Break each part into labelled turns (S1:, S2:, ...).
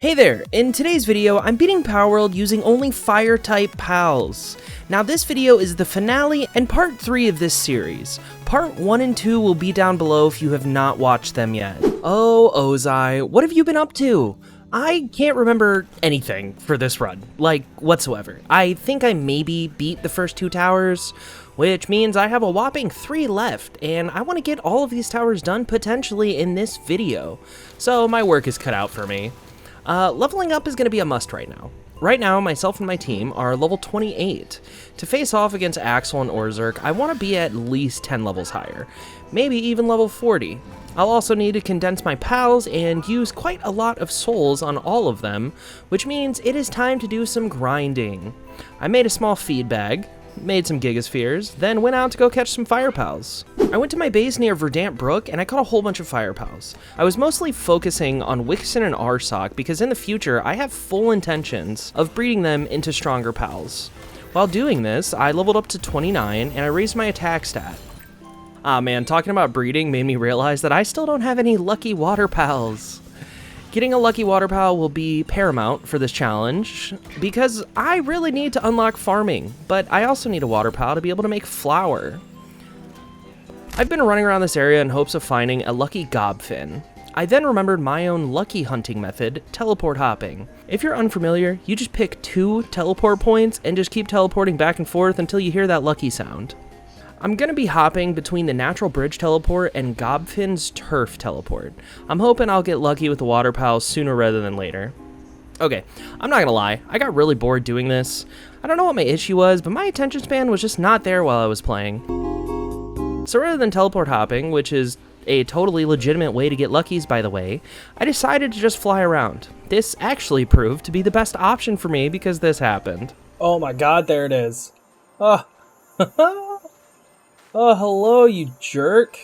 S1: Hey there, in today's video, I'm beating Palworld using only Fire-type pals. Now this video is the finale and part 3 of this series. Part 1 and 2 will be down below if you have not watched them yet. Oh, Ozai, what have you been up to? I can't remember anything for this run, like, whatsoever. I think I maybe beat the first 2 towers, which means I have a whopping 3 left, and I want to get all of these towers done potentially in this video. So my work is cut out for me. Leveling up is going to be a must right now. Right now, myself and my team are level 28. To face off against Axel and Orzerk, I want to be at least 10 levels higher, maybe even level 40. I'll also need to condense my pals and use quite a lot of souls on all of them, which means it is time to do some grinding. I made a small feed bag, made some gigaspheres, then went out to go catch some fire pals. I went to my base near Verdant Brook and I caught a whole bunch of fire pals. I was mostly focusing on Wixen and Arsok because in the future I have full intentions of breeding them into stronger pals. While doing this, I leveled up to 29 and I raised my attack stat. Ah man, talking about breeding made me realize that I still don't have any lucky water pals. Getting a lucky water pal will be paramount for this challenge, because I really need to unlock farming, but I also need a water pal to be able to make flour. I've been running around this area in hopes of finding a lucky gobfin. I then remembered my own lucky hunting method, teleport hopping. If you're unfamiliar, you just pick 2 teleport points and just keep teleporting back and forth until you hear that lucky sound. I'm going to be hopping between the Natural Bridge teleport and Gobfin's Turf teleport. I'm hoping I'll get lucky with the water pal sooner rather than later. Okay, I'm not going to lie, I got really bored doing this. I don't know what my issue was, but my attention span was just not there while I was playing. So rather than teleport hopping, which is a totally legitimate way to get luckies by the way, I decided to just fly around. This actually proved to be the best option for me because this happened.
S2: Oh my god, there it is. Oh. Oh, hello, you jerk.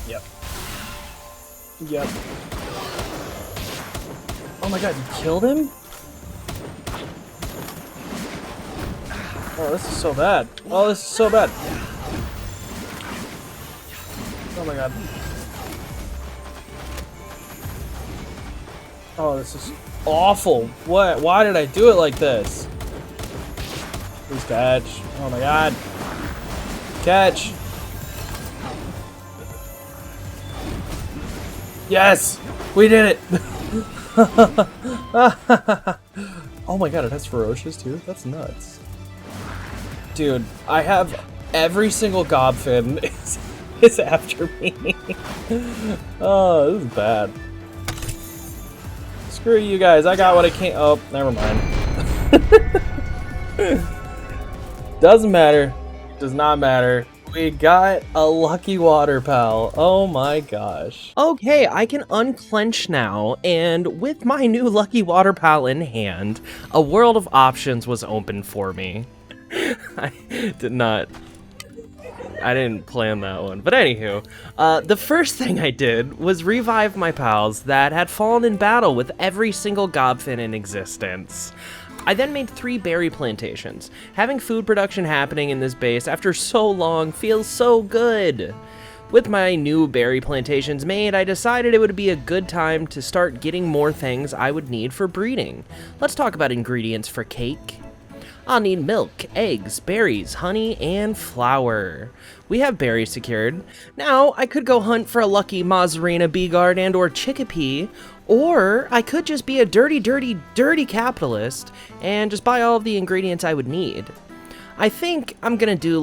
S2: Yep. Oh my god, you killed him? Oh, this is so bad. Oh, this is so bad. Oh my god. Oh, this is awful. What? Why did I do it like this? Please catch. Oh my god. Catch. Yes! We did it! Oh my god, it has ferocious too? That's nuts. Dude, I have every single gobfin is after me. Oh, this is bad. Screw you guys, I got what I can't. Oh, never mind. Doesn't matter. Does not matter. We got a lucky water pal. Oh my gosh.
S1: Okay, I can unclench now, and with my new lucky water pal in hand, a world of options was open for me. I didn't plan that one. But anywho, the first thing I did was revive my pals that had fallen in battle with every single gobfin in existence. I then made 3 berry plantations. Having food production happening in this base after so long feels so good. With my new berry plantations made, I decided it would be a good time to start getting more things I would need for breeding. Let's talk about ingredients for cake. I'll need milk, eggs, berries, honey, and flour. We have berries secured. Now, I could go hunt for a lucky Mazzarina, Bee-Guard, and or Chickapee, or I could just be a dirty capitalist and just buy all of the ingredients I would need. I think I'm gonna do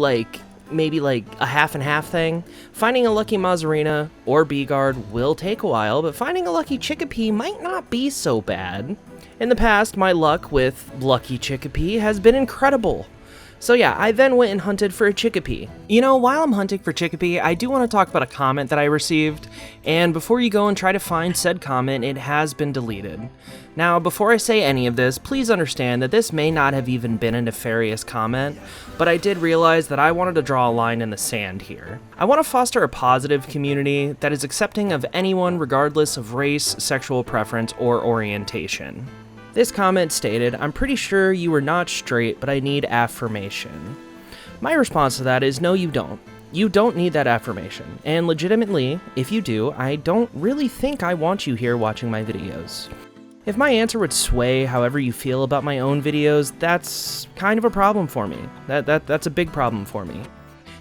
S1: maybe a half and half thing. Finding a lucky Mazzarina or Bee-Guard will take a while, but finding a lucky Chickapee might not be so bad. In the past, my luck with lucky Chickapee has been incredible. So yeah, I then went and hunted for a Chickapee. You know, while I'm hunting for Chickapee, I do want to talk about a comment that I received, and before you go and try to find said comment, it has been deleted. Now, before I say any of this, please understand that this may not have even been a nefarious comment, but I did realize that I wanted to draw a line in the sand here. I want to foster a positive community that is accepting of anyone regardless of race, sexual preference, or orientation. This comment stated, "I'm pretty sure you were not straight, but I need affirmation." My response to that is, no you don't. You don't need that affirmation, and legitimately, if you do, I don't really think I want you here watching my videos. If my answer would sway however you feel about my own videos, that's kind of a problem for me. That's a big problem for me.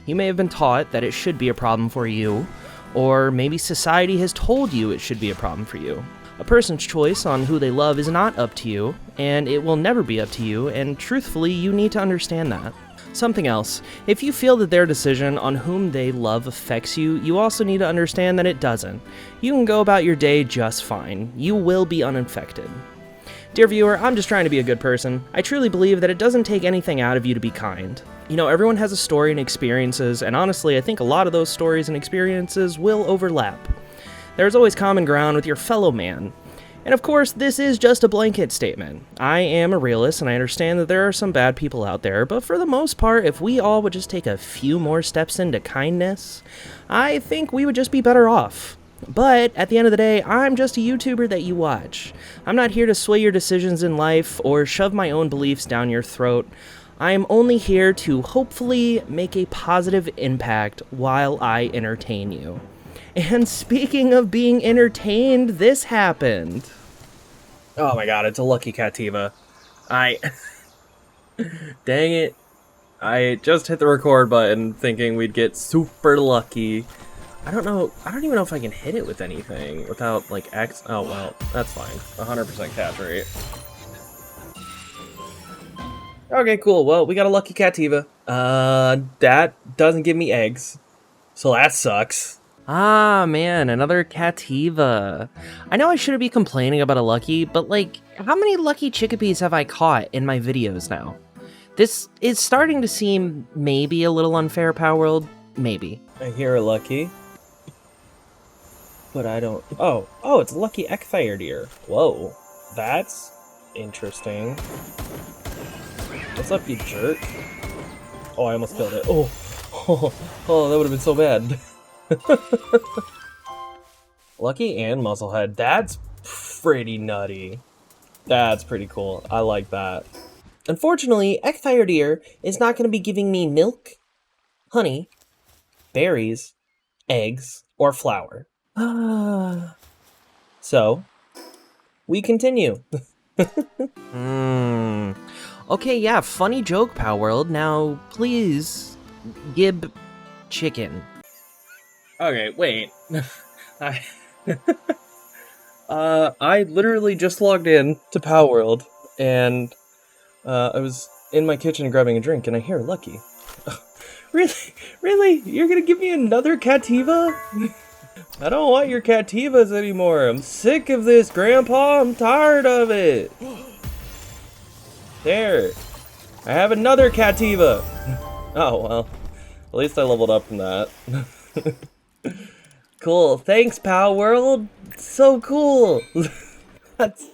S1: You may have been taught that it should be a problem for you, or maybe society has told you it should be a problem for you. A person's choice on who they love is not up to you, and it will never be up to you, and truthfully, you need to understand that. Something else, if you feel that their decision on whom they love affects you, you also need to understand that it doesn't. You can go about your day just fine. You will be uninfected. Dear viewer, I'm just trying to be a good person. I truly believe that it doesn't take anything out of you to be kind. You know, everyone has a story and experiences, and honestly, I think a lot of those stories and experiences will overlap. There's always common ground with your fellow man. And of course, this is just a blanket statement. I am a realist, and I understand that there are some bad people out there, but for the most part, if we all would just take a few more steps into kindness, I think we would just be better off. But at the end of the day, I'm just a YouTuber that you watch. I'm not here to sway your decisions in life or shove my own beliefs down your throat. I am only here to hopefully make a positive impact while I entertain you. And speaking of being entertained, this happened.
S2: Oh my god, it's a lucky Cativa. Dang it. I just hit the record button thinking we'd get super lucky. I don't even know if I can hit it with anything without, like, oh, well, that's fine. 100% catch rate. Okay, cool. Well, we got a lucky Cativa. That doesn't give me eggs. So that sucks.
S1: Ah, man, another Cativa. I know I shouldn't be complaining about a lucky, but, like, how many lucky chickapees have I caught in my videos now? This is starting to seem maybe a little unfair, Palworld. Maybe.
S2: I hear a lucky. But I don't... Oh, it's a lucky Ekthire deer. Whoa. That's interesting. What's up, you jerk? Oh, I almost killed it. Oh, that would have been so bad. Lucky and Muzzlehead. That's pretty nutty. That's pretty cool. I like that. Unfortunately, Ekthire deer is not going to be giving me milk, honey, berries, eggs, or flour. So, we continue.
S1: Okay, yeah, funny joke, Palworld. Now, please, gib chicken.
S2: Okay, wait. I literally just logged in to Palworld, and I was in my kitchen grabbing a drink, and I hear Lucky. Really? You're gonna give me another Cativa? I don't want your Cativas anymore. I'm sick of this, Grandpa. I'm tired of it. There. I have another Cativa. Oh, well. At least I leveled up from that. Cool. Thanks, Palworld. So cool. That's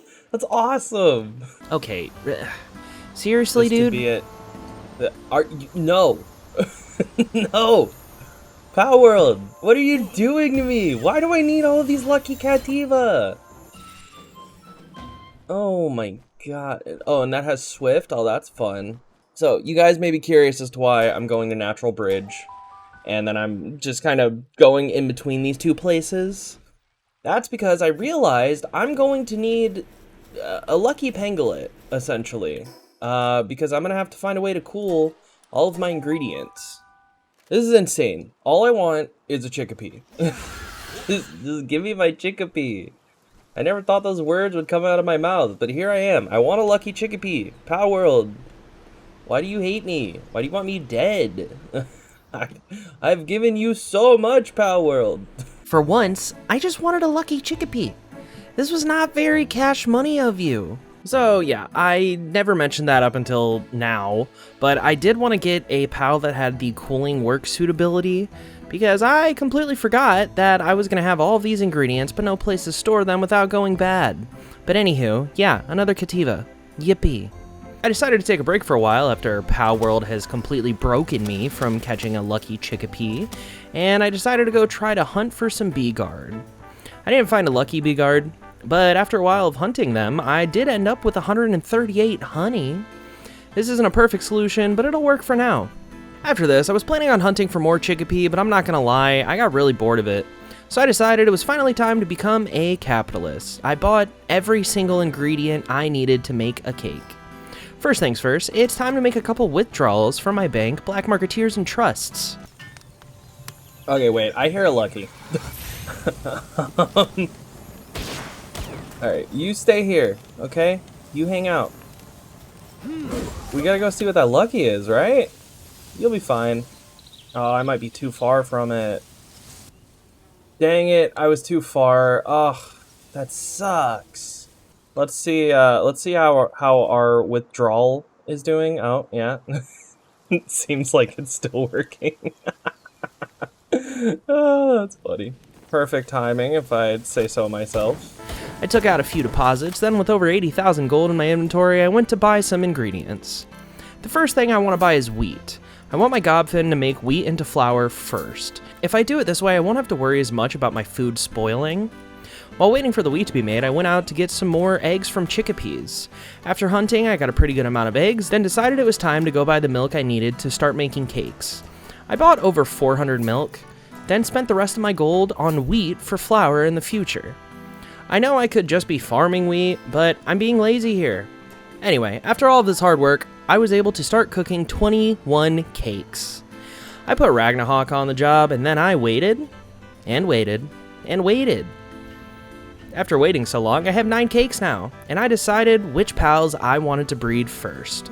S2: awesome.
S1: Okay. Seriously,
S2: this
S1: dude?
S2: Could be it. No. No. Palworld, what are you doing to me? Why do I need all of these lucky Cativa? Oh my god. Oh, and that has Swift? Oh, that's fun. So, you guys may be curious as to why I'm going to Natural Bridge, and then I'm just kind of going in between these two places. That's because I realized I'm going to need a lucky Pangolin, essentially. Because I'm going to have to find a way to cool all of my ingredients. This is insane. All I want is a Chickapee. just give me my Chickapee. I never thought those words would come out of my mouth, but here I am. I want a lucky Chickapee. Palworld. Why do you hate me? Why do you want me dead? I've given you so much, Palworld.
S1: For once, I just wanted a lucky Chickapee. This was not very cash money of you. So yeah, I never mentioned that up until now, but I did want to get a PAL that had the cooling work suitability, because I completely forgot that I was going to have all of these ingredients, but no place to store them without going bad. But anywho, yeah, another Cativa. Yippee. I decided to take a break for a while after Palworld has completely broken me from catching a lucky Chickapee, and I decided to go try to hunt for some Bee-Guard. I didn't find a lucky Bee-Guard, but after a while of hunting them, I did end up with 138 honey. This isn't a perfect solution, but it'll work for now. After this, I was planning on hunting for more chickpea, but I'm not gonna lie, I got really bored of it. So I decided it was finally time to become a capitalist. I bought every single ingredient I needed to make a cake. First things first, it's time to make a couple withdrawals from my bank, Black Marketeers, and Trusts.
S2: Okay, wait, I hear a Lucky. Alright, you stay here, okay? You hang out. We gotta go see what that Lucky is, right? You'll be fine. Oh, I might be too far from it. Dang it, I was too far. Ugh, that sucks. Let's see how our withdrawal is doing. Oh, yeah. It seems like it's still working. Oh, that's funny. Perfect timing, if I'd say so myself.
S1: I took out a few deposits, then with over 80,000 gold in my inventory, I went to buy some ingredients. The first thing I want to buy is wheat. I want my gobfin to make wheat into flour first. If I do it this way, I won't have to worry as much about my food spoiling. While waiting for the wheat to be made, I went out to get some more eggs from chickpeas. After hunting, I got a pretty good amount of eggs, then decided it was time to go buy the milk I needed to start making cakes. I bought over 400 milk, then spent the rest of my gold on wheat for flour in the future. I know I could just be farming wheat, but I'm being lazy here. Anyway, after all of this hard work, I was able to start cooking 21 cakes. I put Ragnarok on the job, and then I waited, and waited, and waited. After waiting so long, I have 9 cakes now, and I decided which pals I wanted to breed first.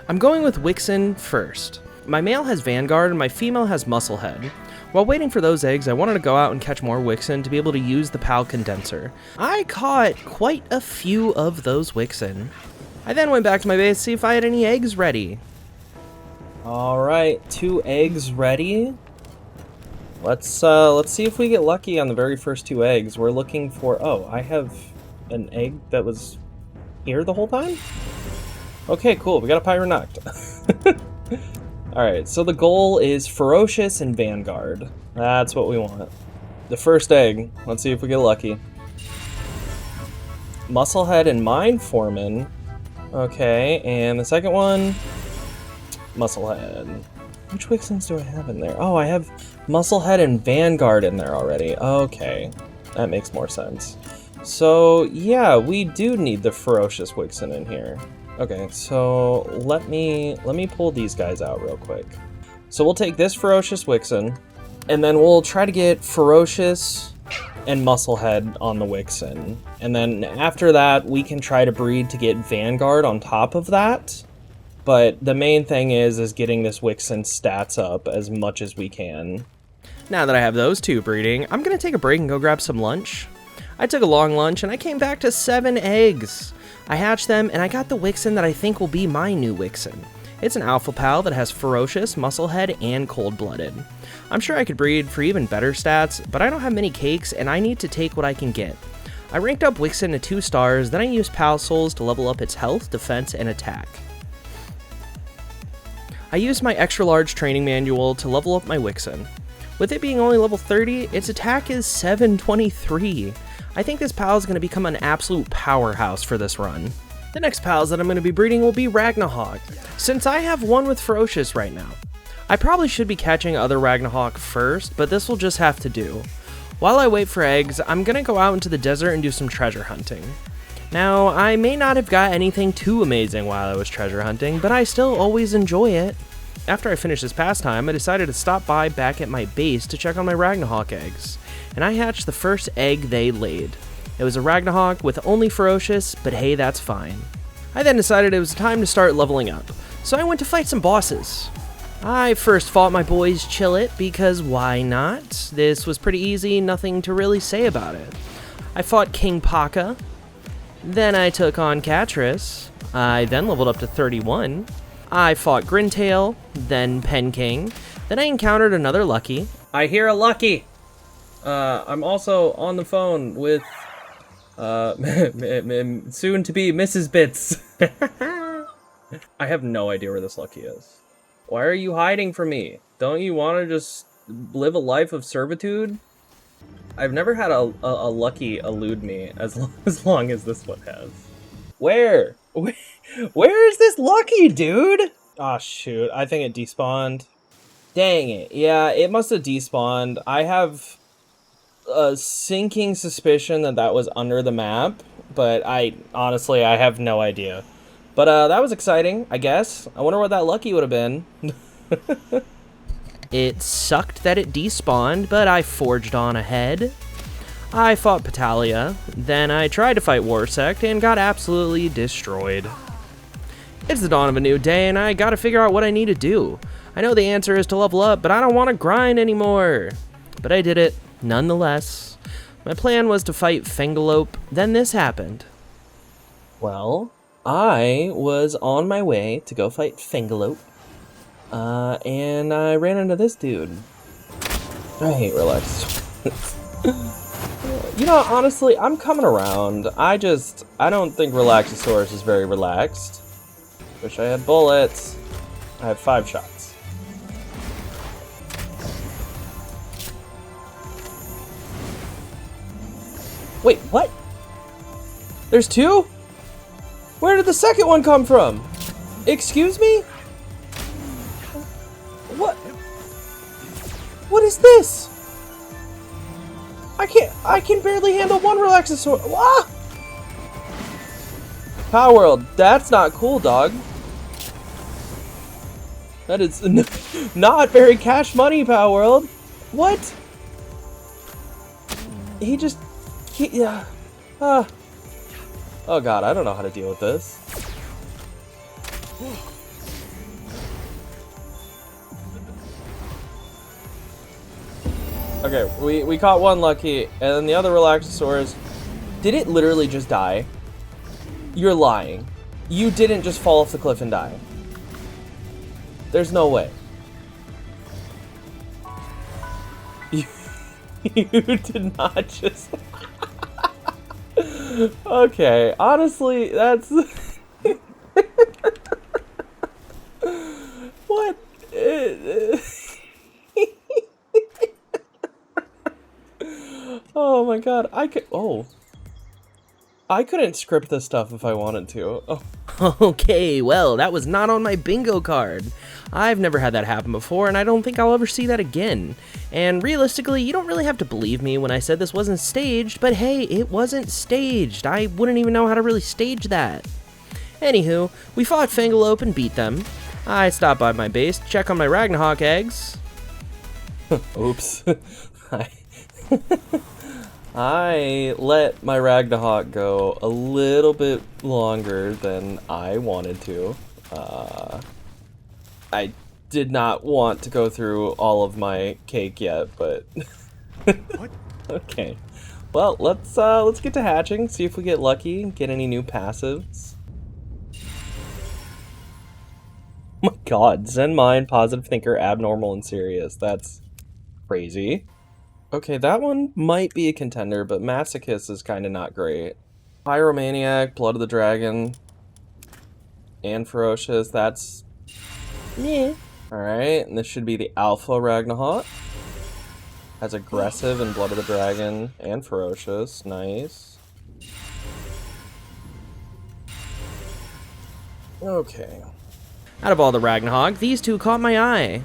S1: I'm going with Wixen first. My male has Vanguard, and my female has Musclehead. While waiting for those eggs, I wanted to go out and catch more Wixen to be able to use the PAL condenser. I caught quite a few of those Wixen. I then went back to my base to see if I had any eggs ready.
S2: Alright, 2 eggs ready. Let's see if we get lucky on the very first 2 eggs. We're looking for... Oh, I have an egg that was here the whole time? Okay, cool. We got a Pyronoct. Alright, so the goal is Ferocious and Vanguard. That's what we want. The first egg. Let's see if we get lucky. Musclehead and Mind Foreman. Okay, and the second one... Musclehead. Which Wixens do I have in there? Oh, I have Musclehead and Vanguard in there already. Okay, that makes more sense. So, yeah, we do need the Ferocious Wixen in here. Okay, so let me pull these guys out real quick. So we'll take this Ferocious Wixen, and then we'll try to get Ferocious and Musclehead on the Wixen. And then after that, we can try to breed to get Vanguard on top of that. But the main thing is getting this Wixen stats up as much as we can.
S1: Now that I have those 2 breeding, I'm going to take a break and go grab some lunch. I took a long lunch and I came back to 7 eggs. I hatched them and I got the Wixen that I think will be my new Wixen. It's an alpha pal that has Ferocious, Musclehead, and Cold-Blooded. I'm sure I could breed for even better stats, but I don't have many cakes and I need to take what I can get. I ranked up Wixen to 2 stars, then I used Pal Souls to level up its health, defense, and attack. I used my extra large training manual to level up my Wixen. With it being only level 30, its attack is 723. I think this pal is going to become an absolute powerhouse for this run. The next pals that I'm going to be breeding will be Ragnarok, since I have one with Ferocious right now. I probably should be catching other Ragnarok first, but this will just have to do. While I wait for eggs, I'm going to go out into the desert and do some treasure hunting. Now, I may not have got anything too amazing while I was treasure hunting, but I still always enjoy it. After I finished this pastime, I decided to stop by back at my base to check on my Ragnarok eggs, and I hatched the first egg they laid. It was a Ragnarok with only Ferocious, but hey, that's fine. I then decided it was time to start leveling up, so I went to fight some bosses. I first fought my boys Chillet, because why not? This was pretty easy, nothing to really say about it. I fought King Paka, then I took on Catris, I then leveled up to 31, I fought Grintail, then Penking, then I encountered another Lucky.
S2: I hear a Lucky! I'm also on the phone with, soon-to-be Mrs. Bits. I have no idea where this Lucky is. Why are you hiding from me? Don't you want to just live a life of servitude? I've never had a Lucky elude me as long as this one has. Where is this Lucky, dude? Ah, shoot. I think it despawned. Dang it. Yeah, it must have despawned. I have a sinking suspicion that that was under the map, but honestly, I have no idea. But that was exciting, I guess. I wonder what that lucky would have been.
S1: It sucked that it despawned, but I forged on ahead. I fought Patalia, then I tried to fight Warsect and got absolutely destroyed. It's the dawn of a new day and I gotta figure out what I need to do. I know the answer is to level up, but I don't want to grind anymore. But I did it, nonetheless. My plan was to fight Fengalope, then this happened.
S2: Well, I was on my way to go fight Fengalope, and I ran into this dude. I hate relaxed. You know, honestly, I'm coming around. I don't think Relaxosaurus is very relaxed. Wish I had bullets. I have 5 shots. Wait, what? There's 2? Where did the second one come from? Excuse me? What? What is this? I can barely handle one Relaxosaurus. Ah! Palworld, that's not cool, dog. That is not very cash money, Palworld. What? Yeah. Oh god, I don't know how to deal with this. Okay, we caught one lucky, and then the other Relaxosaurus. Did it literally just die? You're lying. You didn't just fall off the cliff and die. There's no way. You did not just... Okay, honestly, that's... What? Oh my god, I couldn't script this stuff if I wanted to. Oh.
S1: Okay, well, that was not on my bingo card. I've never had that happen before, and I don't think I'll ever see that again. And realistically, you don't really have to believe me when I said this wasn't staged, but hey, it wasn't staged. I wouldn't even know how to really stage that. Anywho, we fought Fengalope and beat them. I stopped by my base to check on my Ragnarok eggs.
S2: Oops. I let my Ragnarok go a little bit longer than I wanted to. I did not want to go through all of my cake yet, but
S3: What?
S2: okay. Well, let's get to hatching, see if we get lucky, get any new passives. Oh my god, Zen Mind, Positive Thinker, Abnormal, and Serious. That's crazy. Okay, that one might be a contender, but Masochist is kind of not great. Pyromaniac, Blood of the Dragon, and Ferocious, that's... meh. Alright, and this should be the Alpha Ragnarok. Has Aggressive and Blood of the Dragon, and Ferocious, nice. Okay.
S1: Out of all the Ragnarok, these two caught my eye.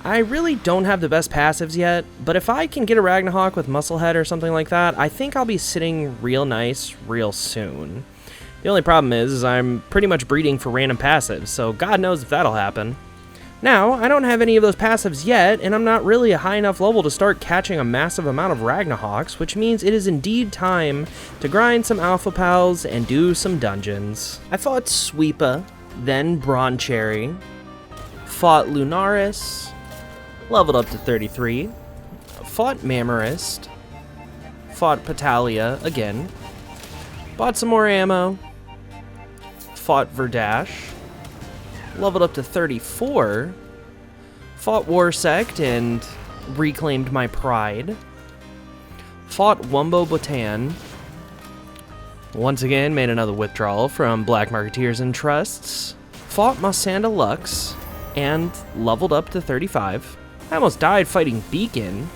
S1: I really don't have the best passives yet, but if I can get a Ragnarok with Musclehead or something like that, I think I'll be sitting real nice real soon. The only problem is I'm pretty much breeding for random passives, so God knows if that'll happen. Now, I don't have any of those passives yet, and I'm not really a high enough level to start catching a massive amount of Ragnarok's, which means it is indeed time to grind some Alpha Pals and do some dungeons. I fought Sweepa, then Broncherry, fought Lunaris, leveled up to 33, fought Mamorist, fought Patalia again, bought some more ammo, fought Verdash, leveled up to 34, fought Warsect and reclaimed my pride, fought Wumbo Botan, once again made another withdrawal from Black Marketeers and Trusts, fought Mossanda Lux, and leveled up to 35. I almost died fighting Beacon.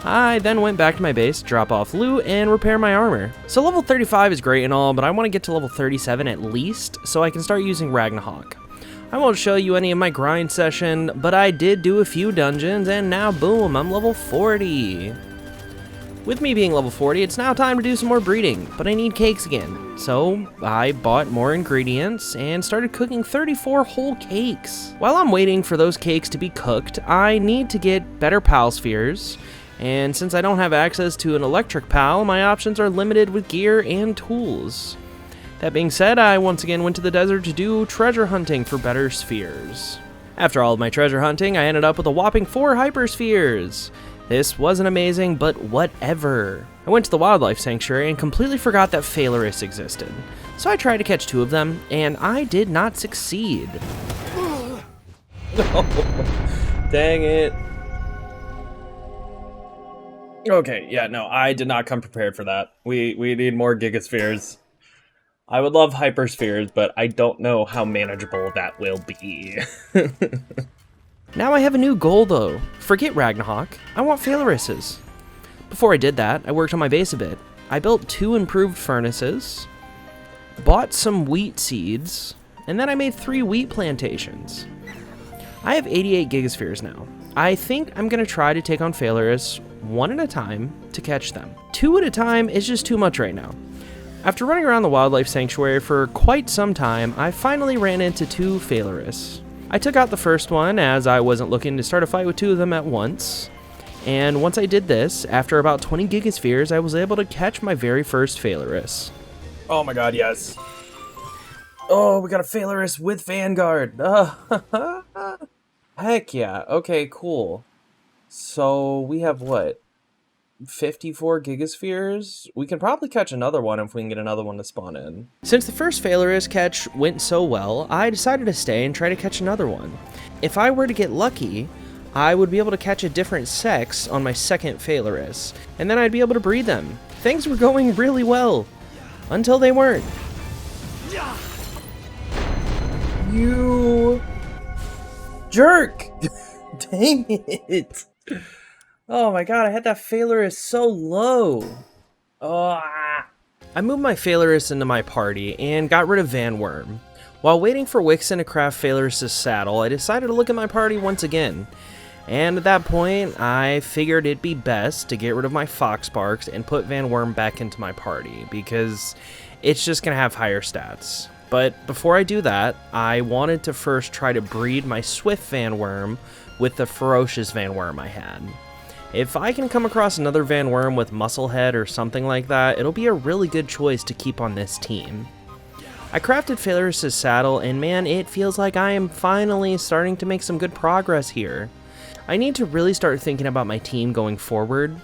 S1: I then went back to my base, drop off loot, and repair my armor. So level 35 is great and all, but I want to get to level 37 at least, so I can start using Ragnarok. I won't show you any of my grind session, but I did do a few dungeons, and now boom, I'm level 40. With me being level 40, it's now time to do some more breeding, but I need cakes again. So I bought more ingredients and started cooking 34 whole cakes. While I'm waiting for those cakes to be cooked, I need to get better pal spheres. And since I don't have access to an electric pal, my options are limited with gear and tools. That being said, I once again went to the desert to do treasure hunting for better spheres. After all of my treasure hunting, I ended up with a whopping 4 hyperspheres. This wasn't amazing, but whatever. I went to the wildlife sanctuary and completely forgot that Phalaris existed. So I tried to catch 2 of them, and I did not succeed.
S2: Dang it. Okay, yeah, no, I did not come prepared for that. We need more gigaspheres. I would love hyperspheres, but I don't know how manageable that will be.
S1: Now I have a new goal though. Forget Ragnarok, I want Phalaris's. Before I did that, I worked on my base a bit. I built 2 improved furnaces, bought some wheat seeds, and then I made 3 wheat plantations. I have 88 gigaspheres now. I think I'm gonna try to take on Phalaris 1 at a time to catch them. 2 at a time is just too much right now. After running around the wildlife sanctuary for quite some time, I finally ran into 2 Phalaris. I took out the first one as I wasn't looking to start a fight with 2 of them at once. And once I did this, after about 20 gigaspheres, I was able to catch my very first Phalaris.
S2: Oh my god, yes. Oh, we got a Phalaris with Vanguard. Heck yeah. Okay, cool. So we have what? 54 gigaspheres? We can probably catch another one if we can get another one to spawn in.
S1: Since the first Phalaris catch went so well, I decided to stay and try to catch another one. If I were to get lucky, I would be able to catch a different sex on my second Phalaris, and then I'd be able to breed them. Things were going really well, until they weren't.
S2: You jerk! Dang it! Oh my god, I had that Phalaris so low.
S1: I moved my Phalaris into my party and got rid of Van Worm. While waiting for Wixen to craft Phalaris' saddle, I decided to look at my party once again. And at that point, I figured it'd be best to get rid of my Foxparks and put Van Worm back into my party, because it's just gonna have higher stats. But before I do that, I wanted to first try to breed my Swift Van Worm with the Ferocious Van Worm I had. If I can come across another Van Worm with Musclehead or something like that, it'll be a really good choice to keep on this team. I crafted Phalaris' saddle, and man, it feels like I am finally starting to make some good progress here. I need to really start thinking about my team going forward.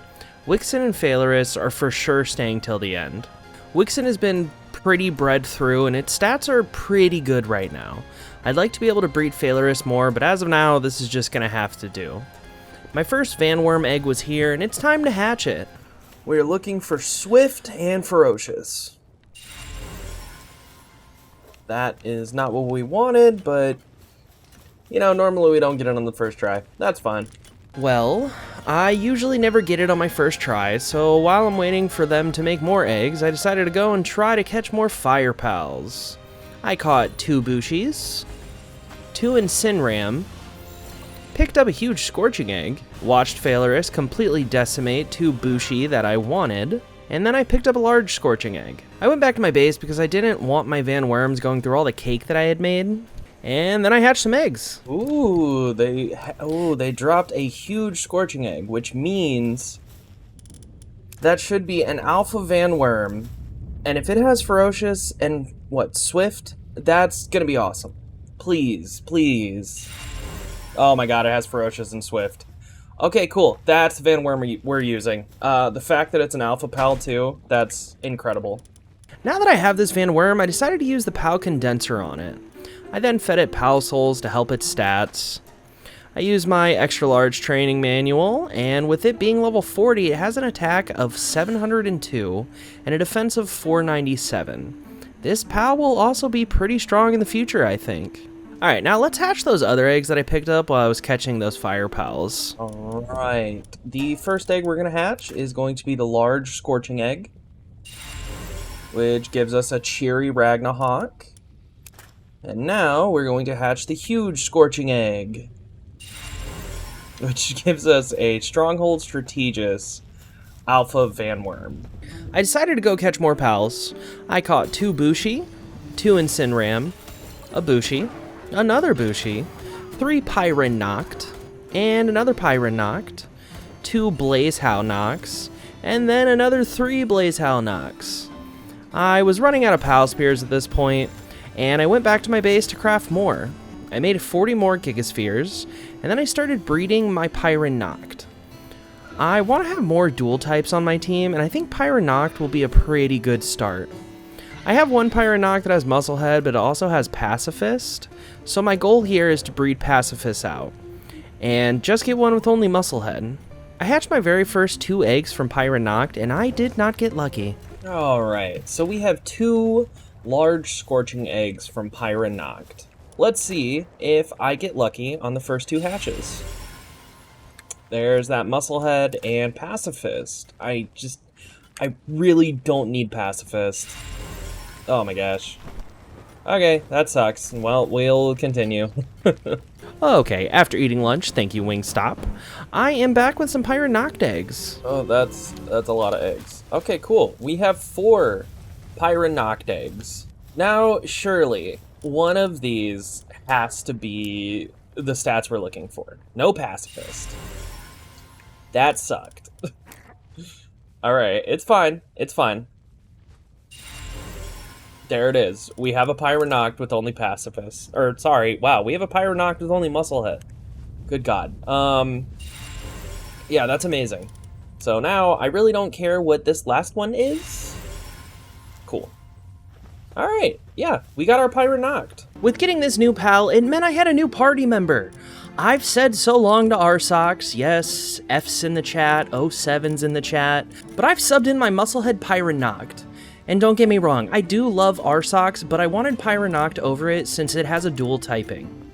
S1: Wixen and Phalaris are for sure staying till the end. Wixen has been pretty bred through, and its stats are pretty good right now. I'd like to be able to breed Phalaris more, but as of now, this is just gonna have to do. My first Van Worm egg was here, and it's time to hatch it.
S2: We're looking for Swift and Ferocious. That is not what we wanted, but, you know, normally we don't get it on the first try. That's fine.
S1: Well, I usually never get it on my first try, so while I'm waiting for them to make more eggs, I decided to go and try to catch more Fire Pals. I caught 2 Bushies, 2 Incineram, picked up a huge Scorching Egg, watched Phalaris completely decimate 2 Bushi that I wanted, and then I picked up a large Scorching Egg. I went back to my base because I didn't want my Van Worms going through all the cake that I had made, and then I hatched some eggs.
S2: Ooh, they dropped a huge Scorching Egg, which means that should be an Alpha Van Worm, and if it has Ferocious and, Swift, that's gonna be awesome. Please, please. Oh my god, it has Ferocious and Swift. Okay, cool. That's the Van Worm we're using. The fact that it's an Alpha Pal too, that's incredible.
S1: Now that I have this Van Worm, I decided to use the Pal Condenser on it. I then fed it Pal Souls to help its stats. I used my extra large training manual, and with it being level 40, it has an attack of 702 and a defense of 497. This Pal will also be pretty strong in the future, I think. Alright, now let's hatch those other eggs that I picked up while I was catching those Fire Pals.
S2: Alright, the first egg we're going to hatch is going to be the large Scorching Egg, which gives us a Cheery Ragnarok. And now we're going to hatch the huge Scorching Egg, which gives us a Stronghold Strategist Alpha Vanworm.
S1: I decided to go catch more pals. I caught 2 Bushi, 2 Incineram, a Bushi, another Bushi, 3 Pyron Noct, and another Pyron Noct, 2 Blaze Howl Nocts, and then another 3 Blaze Howl Nocts. I was running out of Pal Spears at this point, and I went back to my base to craft more. I made 40 more Gigaspheres, and then I started breeding my Pyron Noct. I want to have more dual types on my team, and I think Pyron Noct will be a pretty good start. I have one Pyron Noct that has Musclehead, but it also has Pacifist, so my goal here is to breed Pacifists out, and just get one with only Musclehead. I hatched my very first 2 eggs from Pyron Noct, and I did not get lucky.
S2: Alright, so we have 2 large Scorching Eggs from Pyron Noct. Let's see if I get lucky on the first 2 hatches. There's that Musclehead and Pacifist. I really don't need Pacifist. Oh my gosh. Okay, that sucks. Well, we'll continue.
S1: Okay, after eating lunch, thank you Wingstop, I am back with some Pyron Noct eggs.
S2: Oh, that's a lot of eggs. Okay, cool. We have 4 Pyron Noct eggs. Now, surely, one of these has to be the stats we're looking for. No Pacifist. That sucked. Alright, it's fine. It's fine. There it is. We have a Pyron Noct with only Pacifist. Or, sorry, wow, we have a Pyron Noct with only Musclehead. Good God. Yeah, that's amazing. So now, I really don't care what this last one is. Cool. Alright, yeah, we got our Pyron Noct.
S1: With getting this new pal, it meant I had a new party member. I've said so long to Arsox, yes, F's in the chat, 07's in the chat, but I've subbed in my Musclehead Pyron Noct. And don't get me wrong, I do love Arsox, but I wanted Pyron Noct over it since it has a dual typing.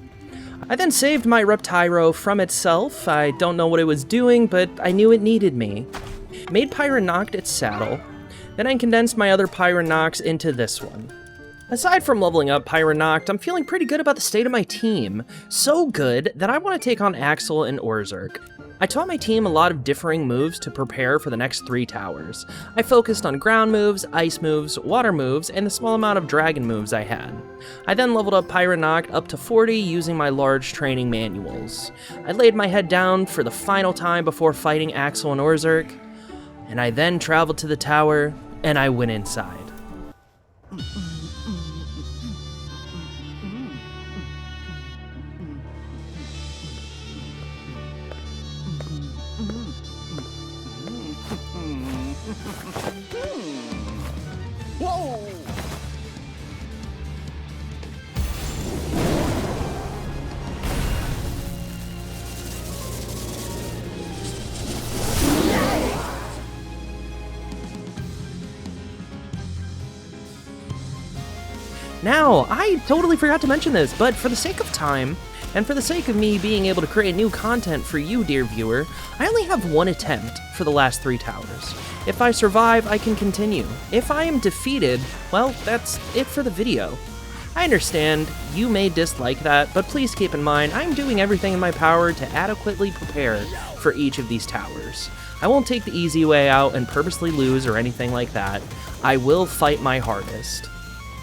S1: I then saved my Reptyro from itself. I don't know what it was doing, but I knew it needed me. Made Pyron Noct its saddle, then I condensed my other Pyron Nocts into this one. Aside from leveling up Pyron Noct, I'm feeling pretty good about the state of my team. So good that I want to take on Axel and Orzerk. I taught my team a lot of differing moves to prepare for the next 3 towers. I focused on ground moves, ice moves, water moves, and the small amount of dragon moves I had. I then leveled up Pyron Noct up to 40 using my large training manuals. I laid my head down for the final time before fighting Axel and Orzerk, and I then traveled to the tower, and I went inside. Now, I totally forgot to mention this, but for the sake of time, and for the sake of me being able to create new content for you, dear viewer, I only have 1 attempt for the last 3 towers. If I survive, I can continue. If I am defeated, well, that's it for the video. I understand, you may dislike that, but please keep in mind, I'm doing everything in my power to adequately prepare for each of these towers. I won't take the easy way out and purposely lose or anything like that. I will fight my hardest.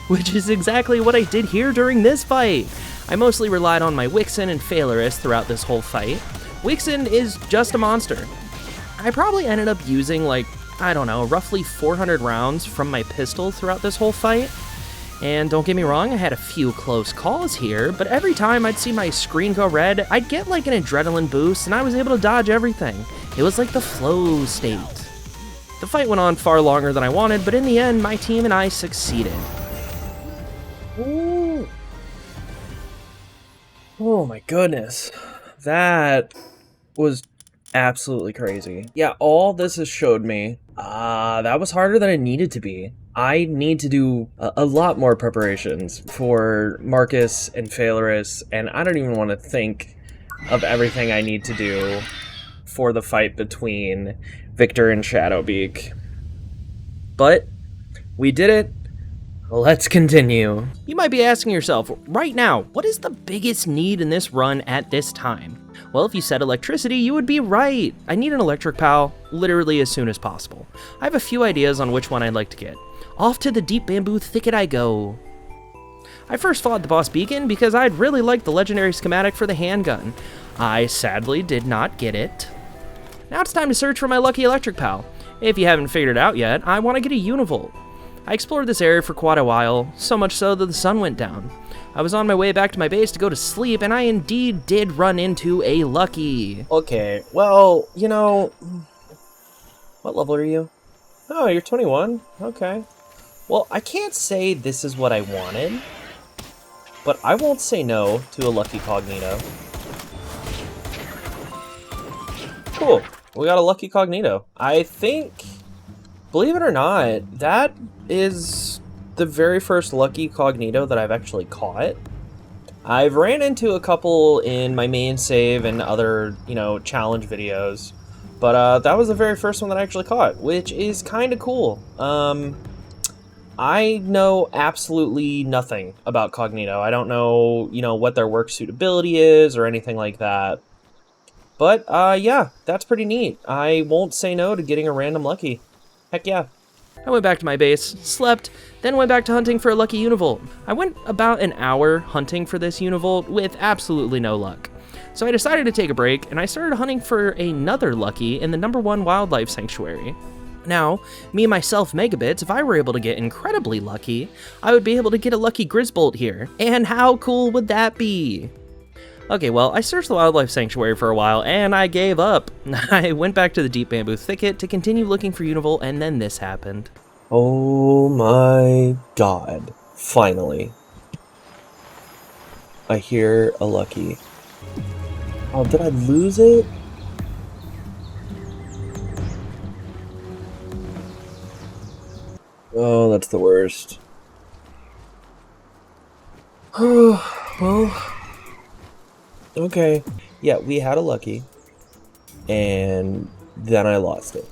S1: Which is exactly what I did here during this fight. I mostly relied on my Wixen and Phalorus throughout this whole fight. Wixen is just a monster. I probably ended up using like, I don't know, roughly 400 rounds from my pistol throughout this whole fight. And don't get me wrong, I had a few close calls here, but every time I'd see my screen go red, I'd get like an adrenaline boost and I was able to dodge everything. It was like the flow state. The fight went on far longer than I wanted, but in the end, my team and I succeeded.
S2: Ooh. Oh my goodness. That was absolutely crazy. Yeah, all this has showed me, that was harder than it needed to be. I need to do a lot more preparations for Marcus and Phalorus, and I don't even want to think of everything I need to do for the fight between Victor and Shadowbeak. But we did it.
S1: Let's continue. You might be asking yourself, right now, what is the biggest need in this run at this time? Well, if you said electricity, you would be right. I need an electric pal literally as soon as possible. I have a few ideas on which one I'd like to get. Off to the deep bamboo thicket I go. I first fought the boss Beacon because I'd really liked the legendary schematic for the handgun. I sadly did not get it. Now it's time to search for my lucky electric pal. If you haven't figured it out yet, I want to get a Univolt. I explored this area for quite a while, so much so that the sun went down. I was on my way back to my base to go to sleep, and I indeed did run into a Lucky.
S2: Okay, well, you know... What level are you? Oh, you're 21? Okay. Well, I can't say this is what I wanted, but I won't say no to a Lucky Cognito. Cool. We got a Lucky Cognito. I think, believe it or not, that is the very first Lucky Cognito that I've actually caught. I've ran into a couple in my main save and other, you know, challenge videos, but that was the very first one that I actually caught, which is kind of cool. I know absolutely nothing about Cognito. I don't know, you know, what their work suitability is or anything like that. But, yeah, that's pretty neat. I won't say no to getting a random Lucky. Heck yeah.
S1: I went back to my base, slept, then went back to hunting for a Lucky Univolt. I went about an hour hunting for this Univolt with absolutely no luck. So I decided to take a break, and I started hunting for another Lucky in the #1 wildlife sanctuary. Now, me, myself, MegaBits, if I were able to get incredibly lucky, I would be able to get a Lucky Grizzbolt here. And how cool would that be? Okay, well, I searched the wildlife sanctuary for a while, and I gave up. I went back to the deep bamboo thicket to continue looking for Univolt, and then this happened.
S2: Oh my god. Finally. I hear a Lucky. Oh, did I lose it? Oh, that's the worst. Well... Okay. Yeah, we had a Lucky, and then I lost it.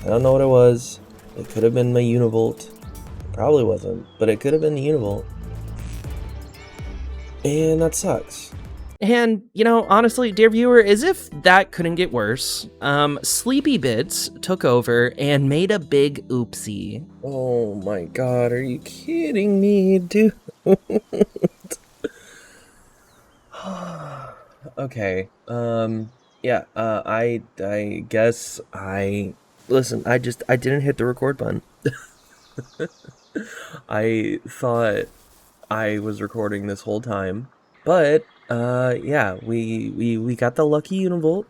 S2: I don't know what it was. It could have been my Univolt. It probably wasn't, but it could have been the Univolt. And that sucks.
S1: And, you know, honestly, dear viewer, as if that couldn't get worse, Sleepy Bits took over and made a big oopsie.
S2: Oh my god, are you kidding me, dude? Okay, yeah, I guess listen, I didn't hit the record button. I thought I was recording this whole time, but, yeah, we got the Lucky Univolt,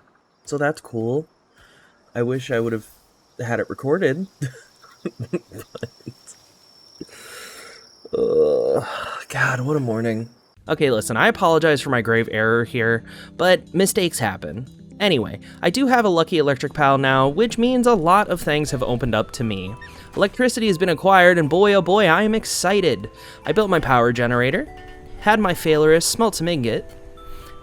S2: so that's cool. I wish I would have had it recorded. God, what a morning.
S1: Okay, listen, I apologize for my grave error here, but mistakes happen. Anyway, I do have a Lucky electric pal now, which means a lot of things have opened up to me. Electricity has been acquired, and boy oh boy, I am excited. I built my power generator, had my Failurus, smelt some ingot,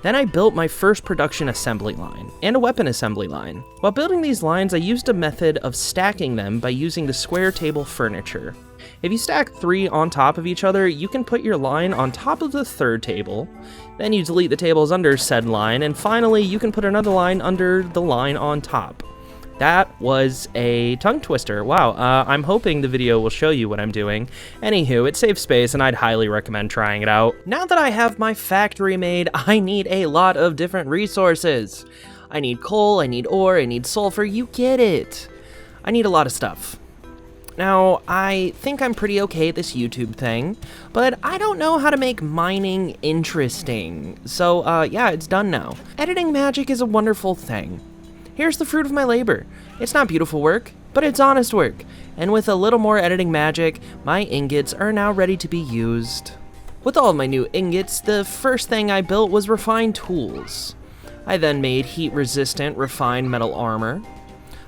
S1: then I built my first production assembly line, and a weapon assembly line. While building these lines, I used a method of stacking them by using the square table furniture. If you stack 3 on top of each other, you can put your line on top of the third table, then you delete the tables under said line, and finally you can put another line under the line on top. That was a tongue twister. Wow, I'm hoping the video will show you what I'm doing. Anywho, it saves space and I'd highly recommend trying it out. Now that I have my factory made, I need a lot of different resources. I need coal, I need ore, I need sulfur, you get it. I need a lot of stuff. Now, I think I'm pretty okay at this YouTube thing, but I don't know how to make mining interesting. So, yeah, it's done now. Editing magic is a wonderful thing. Here's the fruit of my labor. It's not beautiful work, but it's honest work. And with a little more editing magic, my ingots are now ready to be used. With all of my new ingots, the first thing I built was refined tools. I then made heat-resistant refined metal armor.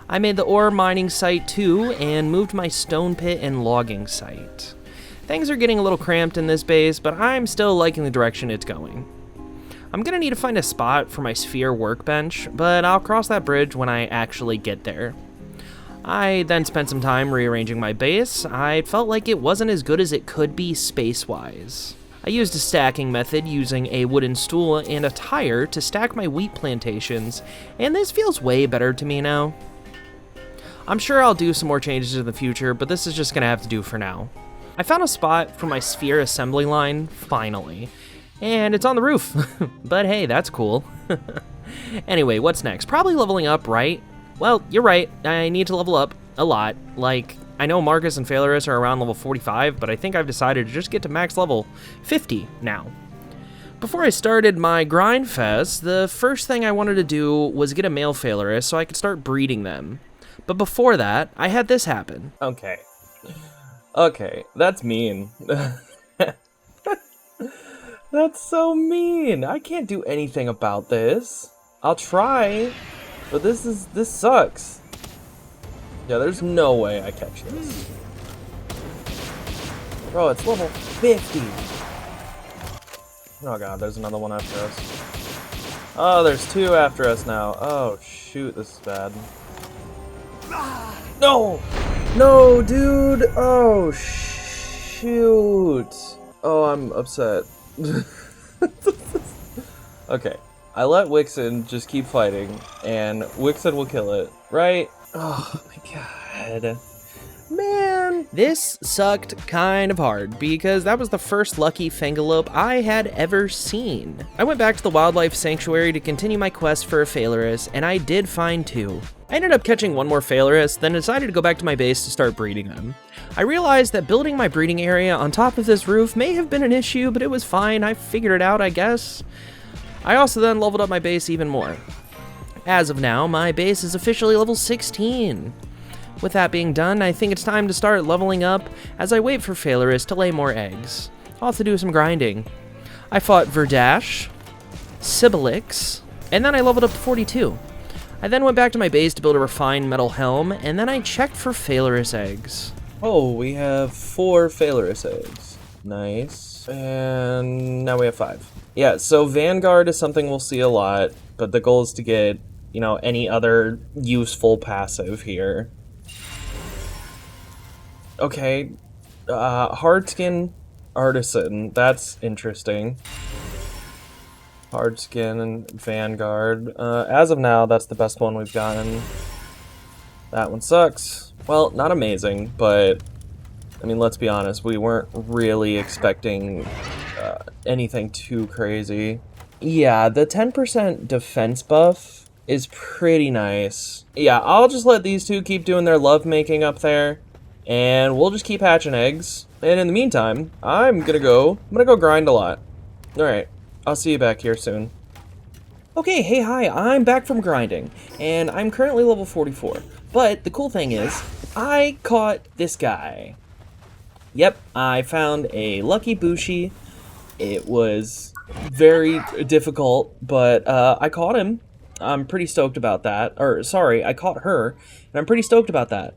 S1: I made the ore mining site too, and moved my stone pit and logging site. Things are getting a little cramped in this base, but I'm still liking the direction it's going. I'm gonna need to find a spot for my sphere workbench, but I'll cross that bridge when I actually get there. I then spent some time rearranging my base. I felt like it wasn't as good as it could be space-wise. I used a stacking method using a wooden stool and a tire to stack my wheat plantations, and this feels way better to me now. I'm sure I'll do some more changes in the future, but this is just gonna have to do for now. I found a spot for my sphere assembly line, finally, and it's on the roof. But hey, that's cool. Anyway, what's next? Probably leveling up, right? Well, you're right, I need to level up a lot. Like, I know Marcus and Phalorus are around level 45, but I think I've decided to just get to max level 50 now. Before I started my grind fest, the first thing I wanted to do was get a male Phalorus so I could start breeding them. But before that, I had this happen.
S2: Okay. Okay, that's mean. That's so mean. I can't do anything about this. I'll try, but this sucks. Yeah, there's no way I catch this. Bro, it's level 50. Oh god, there's another one after us. Oh, there's two after us now. Oh shoot, this is bad. No! No, dude! Oh, shoot. Oh, I'm upset. Okay, I let Wixen just keep fighting, and Wixen will kill it, right? Oh my god. Man!
S1: This sucked kind of hard, because that was the first lucky Fangalope I had ever seen. I went back to the Wildlife Sanctuary to continue my quest for a Phalorus, and I did find two. I ended up catching one more Phalorus, then decided to go back to my base to start breeding them. I realized that building my breeding area on top of this roof may have been an issue, but it was fine, I figured it out, I guess. I also then leveled up my base even more. As of now, my base is officially level 16. With that being done, I think it's time to start leveling up as I wait for Phalorus to lay more eggs. I'll have to do some grinding. I fought Verdash, Sibilix, and then I leveled up to 42. I then went back to my base to build a refined metal helm, and then I checked for Phalorus eggs.
S2: Oh, we have 4 Phalorus eggs. Nice. And now we have 5. Yeah, so Vanguard is something we'll see a lot, but the goal is to get, you know, any other useful passive here. Okay, Hardskin Artisan, that's interesting. Hardskin and Vanguard. As of now, that's the best one we've gotten. That one sucks. Well, not amazing, but, I mean, let's be honest, we weren't really expecting anything too crazy. Yeah, the 10% defense buff is pretty nice. Yeah, I'll just let these two keep doing their lovemaking up there. And we'll just keep hatching eggs. And in the meantime, I'm gonna go grind a lot. Alright, I'll see you back here soon. Okay, hey, hi, I'm back from grinding. And I'm currently level 44. But the cool thing is, I caught this guy. Yep, I found a lucky Bushi. It was very difficult, but I caught him. I'm pretty stoked about that. Or, sorry, I caught her, and I'm pretty stoked about that.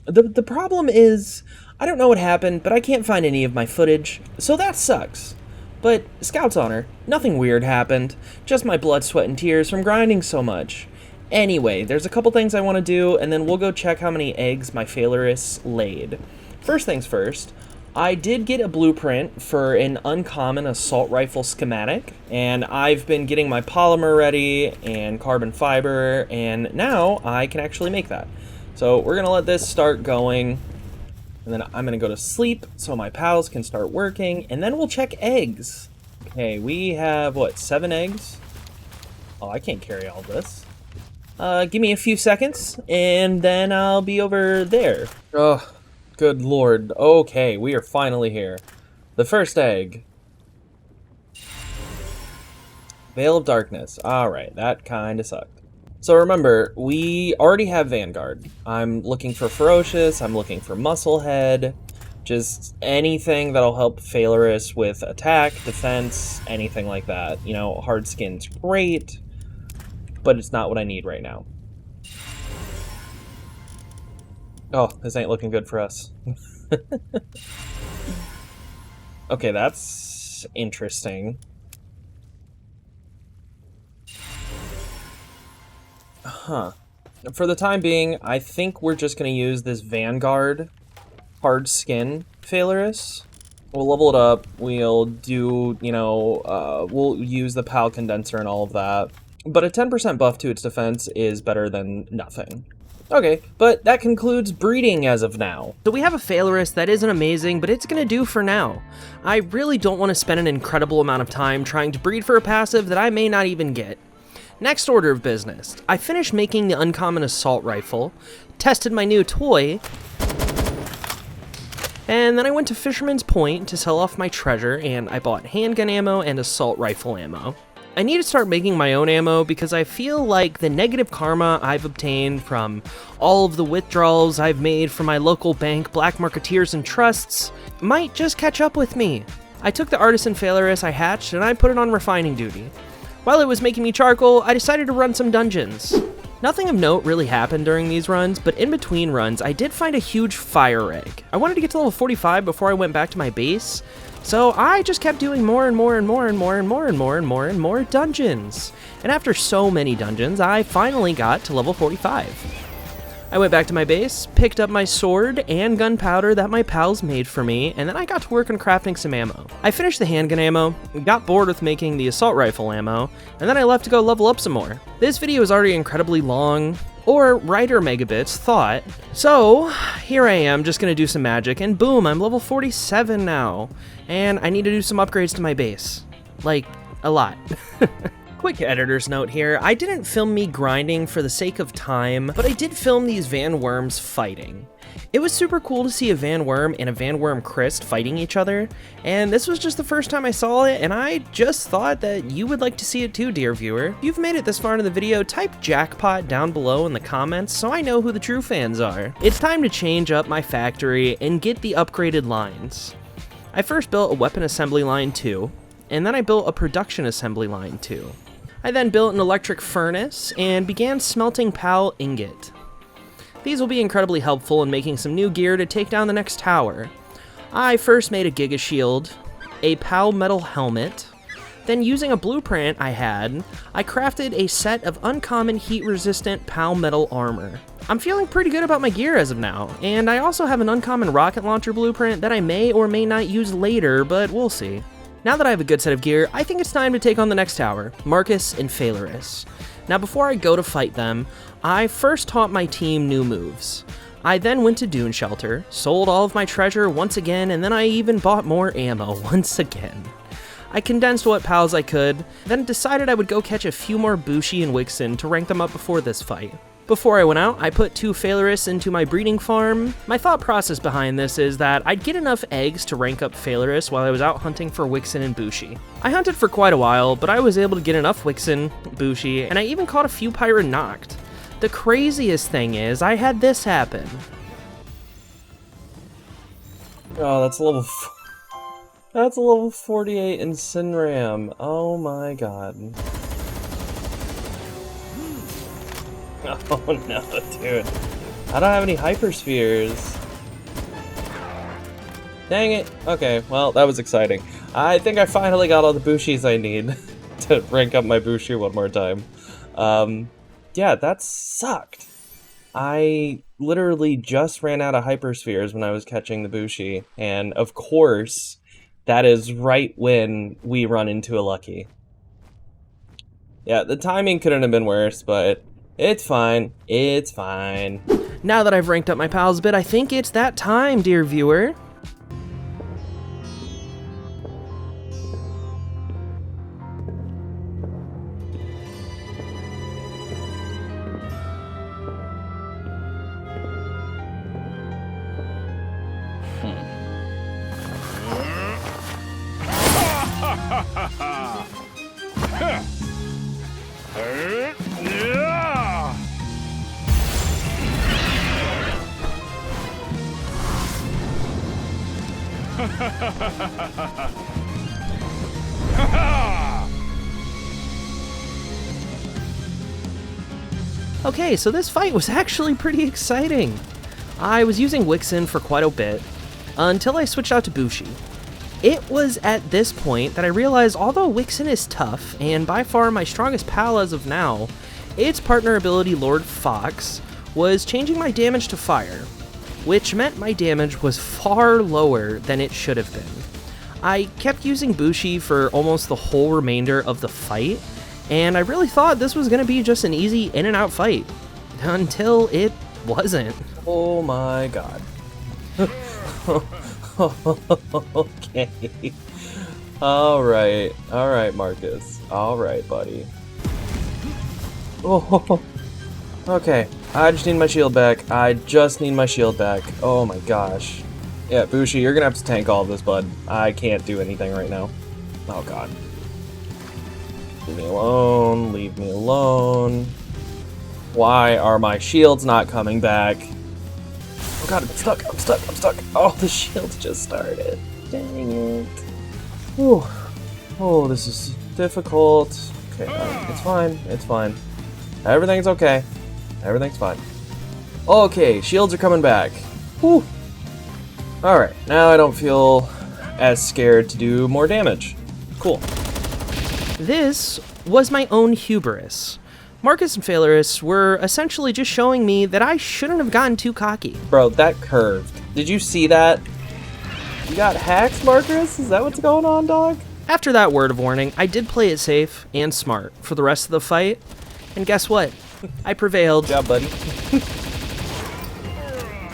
S2: The problem is, I don't know what happened, but I can't find any of my footage, so that sucks. But, Scout's honor, nothing weird happened, just my blood, sweat, and tears from grinding so much. Anyway, there's a couple things I want to do, and then we'll go check how many eggs my Phalorus laid. First things first, I did get a blueprint for an uncommon assault rifle schematic, and I've been getting my polymer ready, and carbon fiber, and now I can actually make that. So we're gonna let this start going, and then I'm gonna go to sleep so my pals can start working, and then we'll check eggs. Okay, we have, what, 7 eggs? Oh, I can't carry all this. Give me a few seconds, and then I'll be over there. Oh, good lord. Okay, we are finally here. The first egg. Veil of Darkness. Alright, that kinda sucked. So remember, we already have Vanguard. I'm looking for Ferocious, I'm looking for Musclehead, just anything that'll help Phalorus with attack, defense, anything like that. You know, Hardskin's great, but it's not what I need right now. Oh, this ain't looking good for us. Okay, that's interesting. Huh. For the time being, I think we're just going to use this Vanguard hard skin Phalorus. We'll level it up, we'll do, you know, we'll use the PAL condenser and all of that. But a 10% buff to its defense is better than nothing. Okay, but that concludes breeding as of now.
S1: So we have a Phalorus that isn't amazing, but it's gonna do for now. I really don't want to spend an incredible amount of time trying to breed for a passive that I may not even get. Next order of business, I finished making the uncommon assault rifle, tested my new toy, and then I went to Fisherman's Point to sell off my treasure, and I bought handgun ammo and assault rifle ammo. I need to start making my own ammo because I feel like the negative karma I've obtained from all of the withdrawals I've made from my local bank, Black Marketeers and Trusts, might just catch up with me. I took the Artisan Phalorus I hatched and I put it on refining duty. While it was making me charcoal, I decided to run some dungeons. Nothing of note really happened during these runs, but in between runs, I did find a huge fire egg. I wanted to get to level 45 before I went back to my base, so I just kept doing more dungeons. And after so many dungeons, I finally got to level 45. I went back to my base, picked up my sword and gunpowder that my pals made for me, and then I got to work on crafting some ammo. I finished the handgun ammo, got bored with making the assault rifle ammo, and then I left to go level up some more. This video is already incredibly long, or writer MegaBits thought, so here I am just gonna do some magic, and boom, I'm level 47 now, and I need to do some upgrades to my base. Like, a lot. Quick editor's note here, I didn't film me grinding for the sake of time, but I did film these Van Worms fighting. It was super cool to see a Van Worm and a Van Worm Christ fighting each other, and this was just the first time I saw it, and I just thought that you would like to see it too, dear viewer. If you've made it this far into the video, type jackpot down below in the comments so I know who the true fans are. It's time to change up my factory and get the upgraded lines. I first built a weapon assembly line 2, and then I built a production assembly line 2. I then built an electric furnace and began smelting PAL ingot. These will be incredibly helpful in making some new gear to take down the next tower. I first made a Giga Shield, a PAL metal helmet, then using a blueprint I had, I crafted a set of uncommon heat-resistant PAL metal armor. I'm feeling pretty good about my gear as of now, and I also have an uncommon rocket launcher blueprint that I may or may not use later, but we'll see. Now that I have a good set of gear, I think it's time to take on the next tower, Marcus and Phalorus. Now before I go to fight them, I first taught my team new moves. I then went to Dune Shelter, sold all of my treasure once again, and then I even bought more ammo once again. I condensed what pals I could, then decided I would go catch a few more Bushi and Wixen to rank them up before this fight. Before I went out, I put 2 Phalorus into my breeding farm. My thought process behind this is that I'd get enough eggs to rank up Phalorus while I was out hunting for Wixen and Bushi. I hunted for quite a while, but I was able to get enough Wixen, Bushi, and I even caught a few Pyron Noct. The craziest thing is, I had this happen.
S2: Oh, that's a level 48 in Sinram. Oh my god. Oh no, dude. I don't have any hyperspheres. Dang it. Okay, well, that was exciting. I think I finally got all the Bushis I need to rank up my Bushi one more time. Yeah, that sucked. I literally just ran out of hyperspheres when I was catching the Bushi, and of course, that is right when we run into a Lucky. Yeah, the timing couldn't have been worse, but it's fine. It's fine.
S1: Now that I've ranked up my pals a bit, I think it's that time, dear viewer. Okay, so this fight was actually pretty exciting. I was using Wixen for quite a bit, until I switched out to Bushi. It was at this point that I realized although Wixen is tough, and by far my strongest pal as of now, Its partner ability, Lord Fox, was changing my damage to fire, which meant my damage was far lower than it should have been. I kept using Bushi for almost the whole remainder of the fight, and I really thought this was going to be just an easy in and out fight, until it wasn't.
S2: Oh my god. Okay. Alright, Marcus. Alright, buddy. Oh, okay. I just need my shield back. Oh my gosh. Yeah, Bushi, you're gonna have to tank all of this, bud. I can't do anything right now. Oh god. Leave me alone. Leave me alone. Why are my shields not coming back? Oh god, I'm stuck. Oh, the shields just started. Dang it. Whew. Oh, this is difficult. Okay, it's fine. Everything's okay. Everything's fine. Okay, shields are coming back. Whew. Alright, now I don't feel as scared to do more damage. Cool.
S1: This was my own hubris. Marcus and Phalorus were essentially just showing me that I shouldn't have gotten too cocky.
S2: Bro, that curved. Did you see that? You got hacks, Marcus? Is that what's going on, dog?
S1: After that word of warning, I did play it safe and smart for the rest of the fight, and guess what? I prevailed.
S2: Good job, buddy.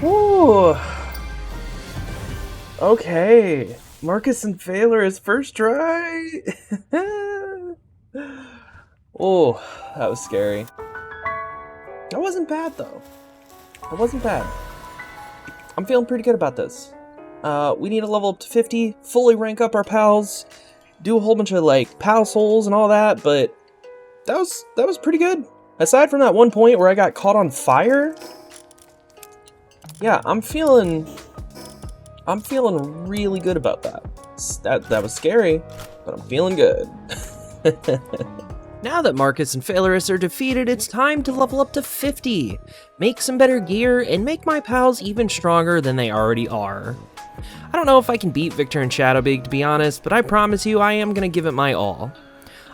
S2: Ooh. Okay. Marcus and Phalorus first try. Oh, that was scary. That wasn't bad, though. That wasn't bad. I'm feeling pretty good about this. We need to level up to 50, fully rank up our pals, do a whole bunch of, like, pal souls and all that, but that was pretty good. Aside from that one point where I got caught on fire, yeah, I'm feeling really good about that. That was scary, but I'm feeling good.
S1: Now that Marcus and Phalorus are defeated, it's time to level up to 50, make some better gear, and make my pals even stronger than they already are. I don't know if I can beat Victor and Shadowbig, to be honest, but I promise you I am going to give it my all.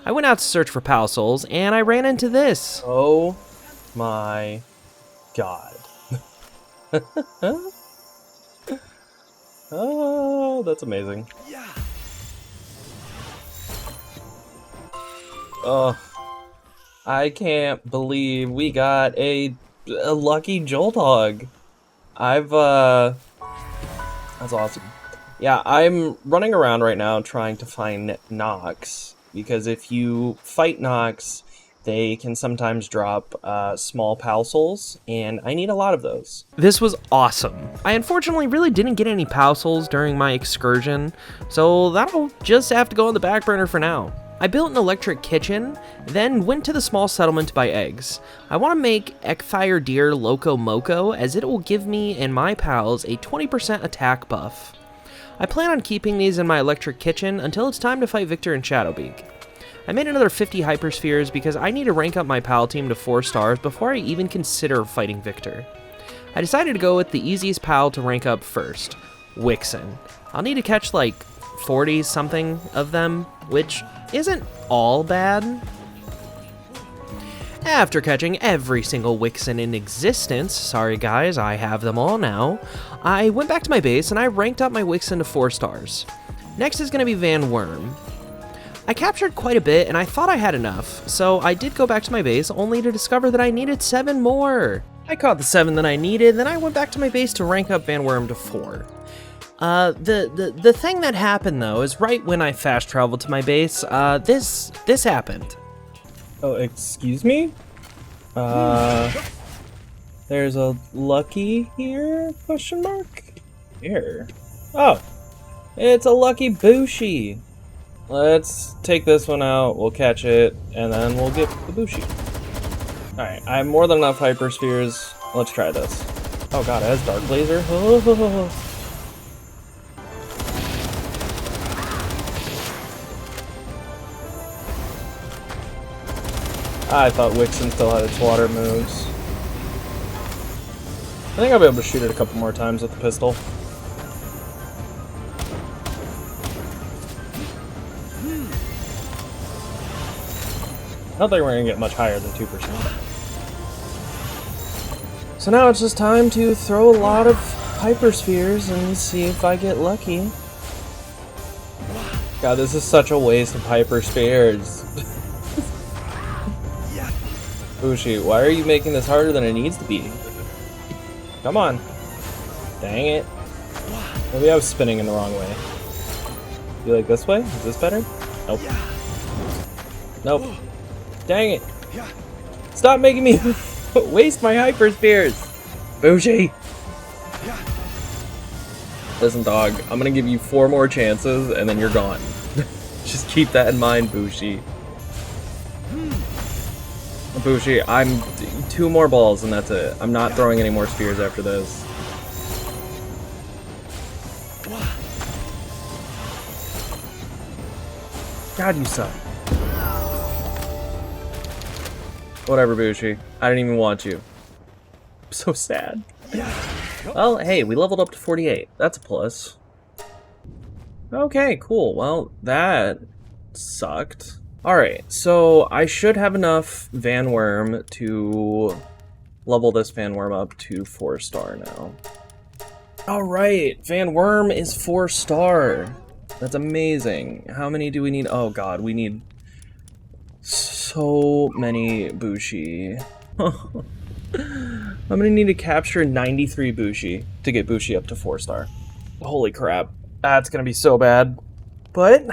S1: I went out to search for pal souls, and I ran into this.
S2: Oh my god. Oh, that's amazing.
S1: Yeah.
S2: Oh, I can't believe we got a lucky Jolthog. That's awesome. Yeah, I'm running around right now trying to find Nox, because if you fight Nox, they can sometimes drop small pal souls, and I need a lot of those.
S1: This was awesome. I unfortunately really didn't get any pal souls during my excursion, so that'll just have to go on the back burner for now. I built an electric kitchen, then went to the small settlement to buy eggs. I want to make Ekfire Deer Loco Moco, as it will give me and my pals a 20% attack buff. I plan on keeping these in my electric kitchen until it's time to fight Victor and Shadowbeak. I made another 50 hyperspheres because I need to rank up my pal team to 4 stars before I even consider fighting Victor. I decided to go with the easiest pal to rank up first, Wixen. I'll need to catch like 40 something of them, which isn't all bad. After catching every single Wixen in existence, sorry guys, I have them all now, I went back to my base and I ranked up my Wixen to 4 stars. Next is going to be Van Worm. I captured quite a bit and I thought I had enough, so I did go back to my base only to discover that I needed 7 more. I caught the 7 that I needed, then I went back to my base to rank up Van Worm to 4. The thing that happened though is right when I fast traveled to my base, this happened.
S2: Oh, excuse me? There's a lucky here? Question mark? Here. Oh, it's a lucky Bushi. Let's take this one out, we'll catch it, and then we'll get the Bushi. Alright, I have more than enough hyperspheres. Let's try this. Oh god, it has Dark Laser. Oh. I thought Wixen still had its water moves. I think I'll be able to shoot it a couple more times with the pistol. I don't think we're gonna get much higher than 2%. So now it's just time to throw a lot of hyperspheres and see if I get lucky. God, this is such a waste of hyperspheres. Bushi, why are you making this harder than it needs to be? Come on. Dang it. Maybe I was spinning in the wrong way. You like this way? Is this better? Nope. Nope. Dang it. Stop making me waste my hyperspheres. Bushi. Listen, dog, I'm gonna give you 4 more chances and then you're gone. Just keep that in mind, Bushi. Bushi, I'm 2 more balls and that's it. I'm not throwing any more spheres after this. God, you suck. Whatever, Bushi. I didn't even want you. I'm so sad. Well, hey, we leveled up to 48. That's a plus. Okay, cool. Well, that sucked. Alright, so I should have enough Van Worm to level this Van Worm up to 4-star now. Alright, Van Worm is 4-star. That's amazing. How many do we need? Oh god, we need so many Bushi. I'm gonna need to capture 93 Bushi to get Bushi up to 4-star. Holy crap. That's gonna be so bad. But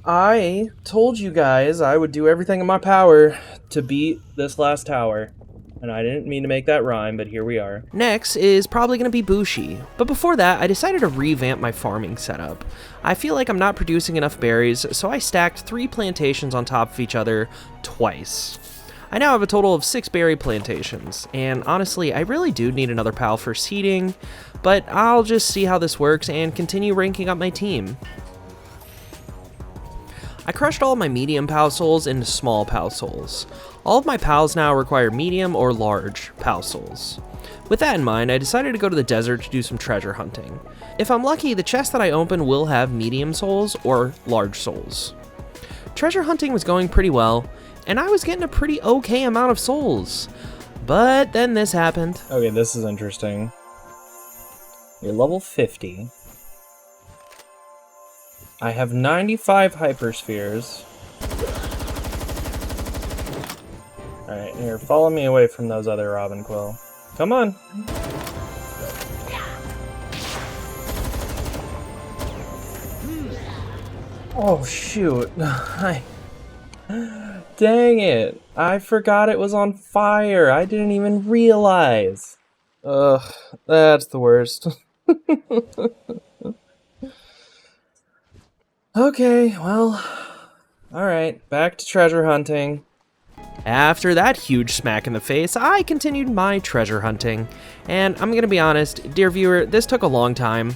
S2: I told you guys I would do everything in my power to beat this last tower. And I didn't mean to make that rhyme, but here we are.
S1: Next is probably going to be Bushi, but before that, I decided to revamp my farming setup. I feel like I'm not producing enough berries, so I stacked 3 plantations on top of each other twice. I now have a total of 6 berry plantations, and honestly, I really do need another pal for seeding, but I'll just see how this works and continue ranking up my team. I crushed all of my medium pal souls into small pal souls. All of my pals now require medium or large pal souls. With that in mind, I decided to go to the desert to do some treasure hunting. If I'm lucky, the chest that I open will have medium souls or large souls. Treasure hunting was going pretty well, and I was getting a pretty okay amount of souls. But then this happened.
S2: Okay, this is interesting. You're level 50. I have 95 hyperspheres. Alright, here, follow me away from those other Robin Quill. Come on! Oh, shoot. Dang it! I forgot it was on fire! I didn't even realize! Ugh, that's the worst. Okay, well... Alright, back to treasure hunting.
S1: After that huge smack in the face, I continued my treasure hunting. And I'm gonna be honest, dear viewer, this took a long time.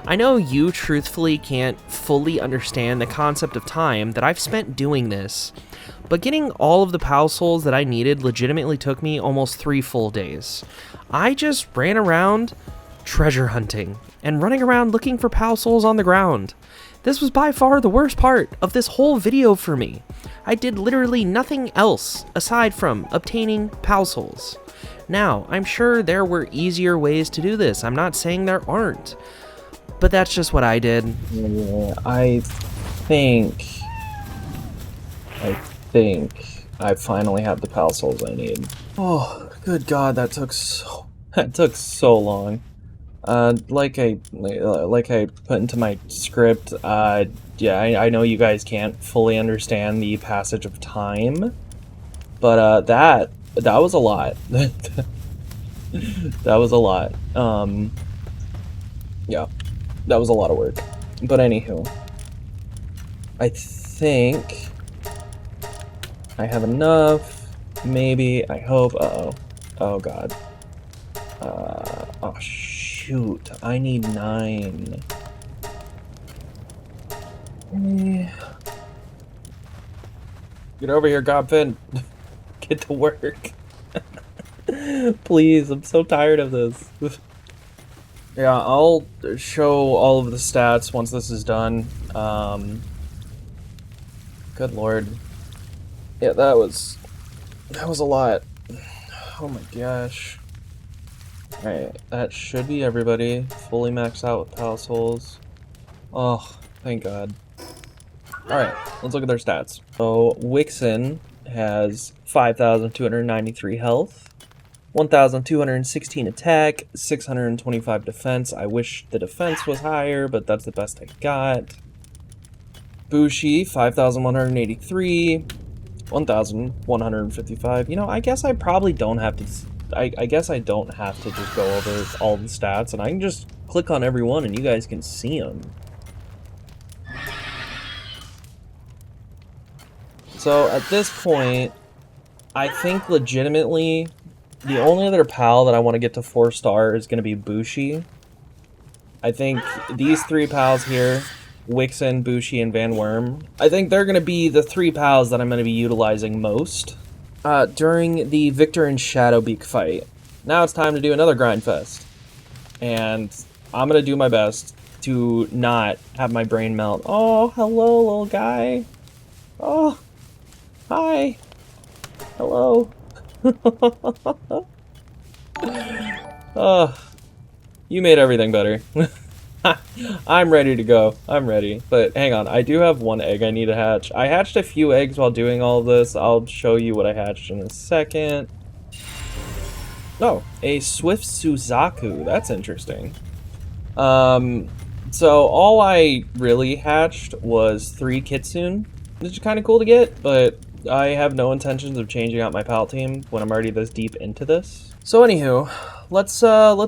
S1: I know you truthfully can't fully understand the concept of time that I've spent doing this, but getting all of the pal souls that I needed legitimately took me almost 3 full days. I just ran around treasure hunting and running around looking for pal souls on the ground. This was by far the worst part of this whole video for me. I did literally nothing else aside from obtaining pal souls. Now, I'm sure there were easier ways to do this. I'm not saying there aren't, but that's just what I did.
S2: Yeah, I think I finally have the pal souls I need. Oh, good God, that took so long. Like I put into my script, yeah, I know you guys can't fully understand the passage of time, but that was a lot. That was a lot. Yeah, that was a lot of work. But anywho, I think I have enough. Maybe, I hope. Uh-oh. Oh God. Oh shoot, I need 9. Get over here, Godfin. Get to work. Please, I'm so tired of this. Yeah, I'll show all of the stats once this is done. Good lord. Yeah, that was a lot. Oh my gosh. Alright, that should be everybody. Fully maxed out with Pal Souls. Oh, thank God. Alright, let's look at their stats. So, Wixen has 5,293 health, 1,216 attack, 625 defense. I wish the defense was higher, but that's the best I got. Bushi, 5,183, 1,155. You know, I guess I probably don't have to... I guess I don't have to just go over all the stats, and I can just click on every one and you guys can see them. So at this point, I think legitimately the only other pal that I want to get to 4-star is going to be Bushi. I think these 3 pals here, Wixen, Bushi, and Van Worm, I think they're going to be the 3 pals that I'm going to be utilizing most during the Victor and Shadowbeak fight. Now it's time to do another grind fest. And I'm going to do my best to not have my brain melt. Oh, hello, little guy. Oh, hi. Hello. You made everything better. I'm ready to go. I'm ready. But hang on, I do have 1 egg I need to hatch. I hatched a few eggs while doing all of this. I'll show you what I hatched in a second. Oh, a Swift Suzaku. That's interesting. So all I really hatched was 3 Kitsune, which is kind of cool to get, but I have no intentions of changing out my pal team when I'm already this deep into this. So anywho, let's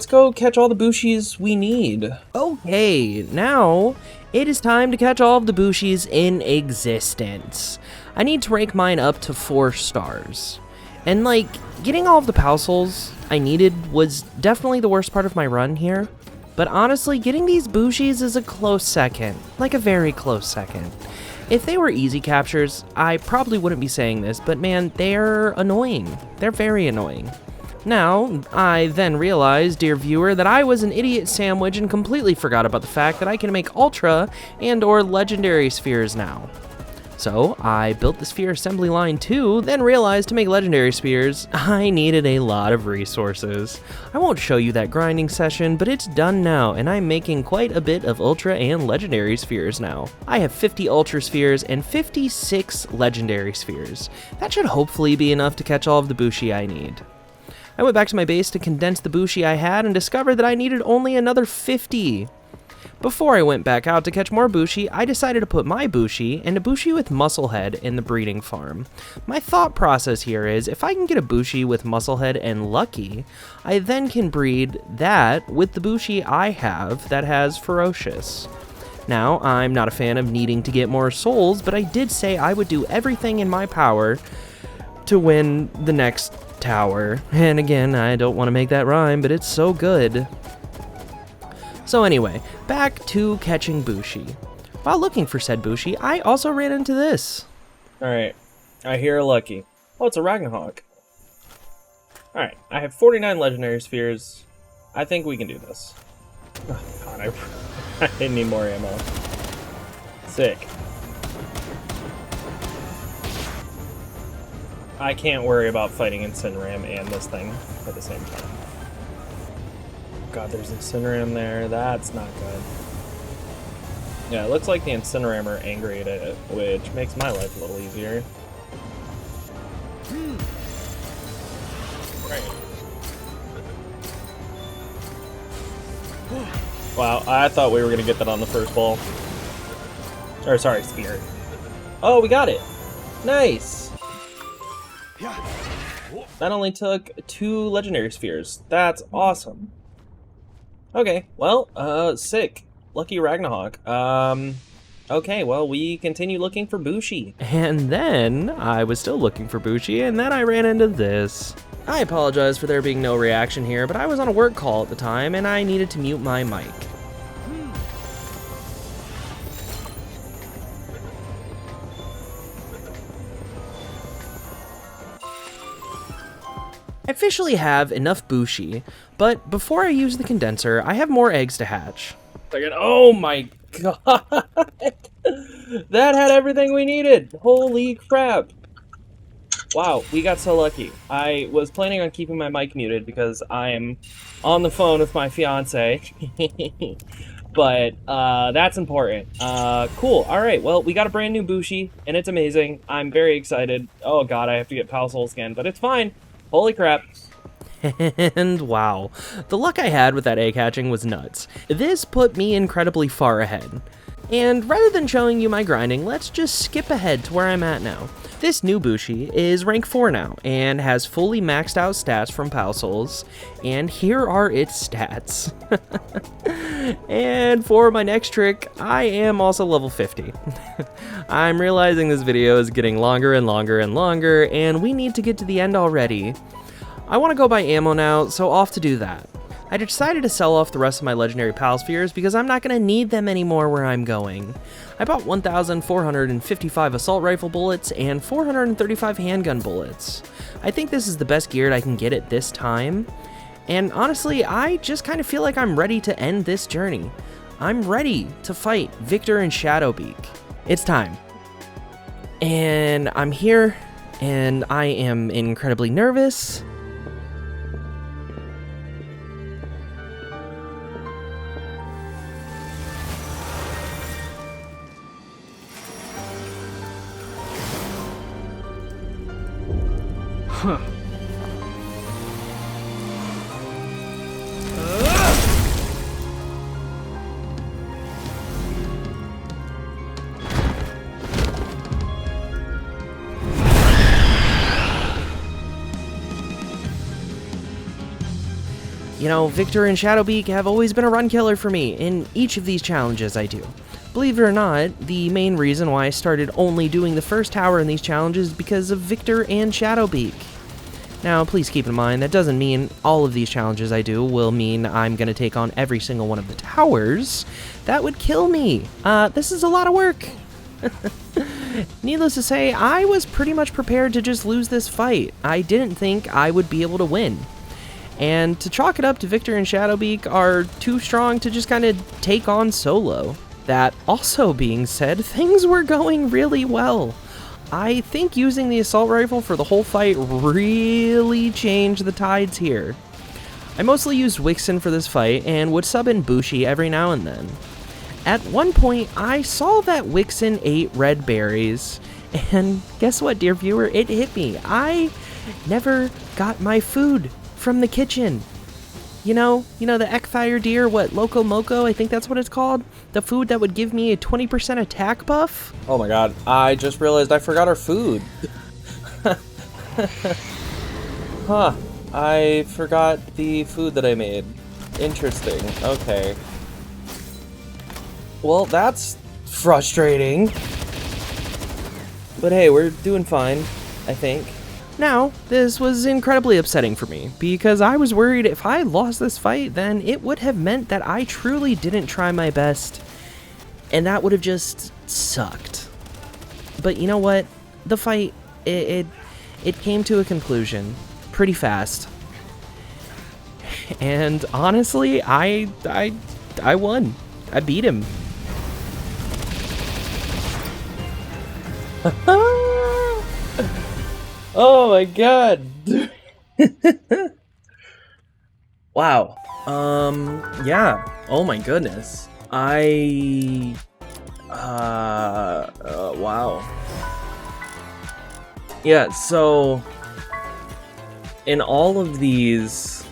S2: go catch all the Bushis we need.
S1: Okay, now it is time to catch all of the Bushis in existence. I need to rank mine up to 4 stars. And like, getting all of the Pal Souls I needed was definitely the worst part of my run here. But honestly, getting these Bushis is a close second. Like a very close second. If they were easy captures, I probably wouldn't be saying this, but man, they're annoying. They're very annoying. Now, I then realized, dear viewer, that I was an idiot sandwich and completely forgot about the fact that I can make Ultra and or Legendary Spheres now. So, I built the Sphere Assembly Line too, then realized to make Legendary Spheres, I needed a lot of resources. I won't show you that grinding session, but it's done now, and I'm making quite a bit of Ultra and Legendary Spheres now. I have 50 Ultra Spheres and 56 Legendary Spheres. That should hopefully be enough to catch all of the Bushi I need. I went back to my base to condense the Bushi I had and discovered that I needed only another 50. Before I went back out to catch more Bushi, I decided to put my Bushi and a Bushi with Musclehead in the breeding farm. My thought process here is, if I can get a Bushi with Musclehead and Lucky, I then can breed that with the Bushi I have that has Ferocious. Now, I'm not a fan of needing to get more souls, but I did say I would do everything in my power to win the next tower. And again, I don't want to make that rhyme, but it's so good. So anyway, back to catching Bushi. While looking for said Bushi, I also ran into this.
S2: Alright, I hear a Lucky. Oh, it's a Ragnarok. Alright, I have 49 Legendary Spheres. I think we can do this. Oh god, I need more ammo. Sick. I can't worry about fighting Incineram and this thing at the same time. God, there's Incineram there. That's not good. Yeah, it looks like the Incineram are angry at it, which makes my life a little easier. Right. Wow, I thought we were gonna get that on the first ball. Or sorry, spear. Oh, we got it! Nice! That only took 2 Legendary Spheres. That's awesome. Okay, well, sick. Lucky Ragnarok. Okay, well, we continue looking for Bushi.
S1: And then, I was still looking for Bushi, and then I ran into this. I apologize for there being no reaction here, but I was on a work call at the time, and I needed to mute my mic. I officially have enough Bushi, but before I use the condenser, I have more eggs to hatch.
S2: Oh my god! That had everything we needed! Holy crap! Wow, we got so lucky. I was planning on keeping my mic muted because I'm on the phone with my fiance. But that's important. Cool. All right. Well, we got a brand new Bushi, and it's amazing. I'm very excited. Oh god, I have to get Pal Souls again, but it's fine. Holy crap.
S1: And wow, the luck I had with that egg hatching was nuts. This put me incredibly far ahead. And rather than showing you my grinding, let's just skip ahead to where I'm at now. This new Bushi is rank 4 now, and has fully maxed out stats from Pal Souls, and here are its stats. And for my next trick, I am also level 50. I'm realizing this video is getting longer and longer and longer, and we need to get to the end already. I want to go buy ammo now, so off to do that. I decided to sell off the rest of my legendary Pal Spheres because I'm not going to need them anymore where I'm going. I bought 1,455 assault rifle bullets and 435 handgun bullets. I think this is the best gear I can get at this time. And honestly, I just kind of feel like I'm ready to end this journey. I'm ready to fight Victor and Shadowbeak. It's time. And I'm here, and I am incredibly nervous. Huh. You know, Victor and Shadowbeak have always been a run killer for me in each of these challenges I do. Believe it or not, the main reason why I started only doing the first tower in these challenges is because of Victor and Shadowbeak. Now, please keep in mind, that doesn't mean all of these challenges I do will mean I'm going to take on every single one of the towers. That would kill me. This is a lot of work. Needless to say, I was pretty much prepared to just lose this fight. I didn't think I would be able to win. And to chalk it up to Victor and Shadowbeak are too strong to just kind of take on solo. That also being said, things were going really well. I think using the assault rifle for the whole fight really changed the tides here. I mostly used Wixen for this fight and would sub in Bushi every now and then. At one point, I saw that Wixen ate red berries, and guess what, dear viewer, it hit me. I never got my food from the kitchen. You know the Ekfire deer, what, Loco Moco, I think that's what it's called? The food that would give me a 20% attack buff?
S2: Oh my god, I just realized I forgot our food. Huh, I forgot the food that I made. Interesting, okay. Well, that's frustrating. But hey, we're doing fine, I think.
S1: Now, this was incredibly upsetting for me, because I was worried if I lost this fight, then it would have meant that I truly didn't try my best, and that would have just sucked. But you know what? The fight, it came to a conclusion pretty fast. And honestly, I won. I beat him.
S2: Oh my god! Wow. Yeah. Oh my goodness. Wow. Yeah, so in all of these,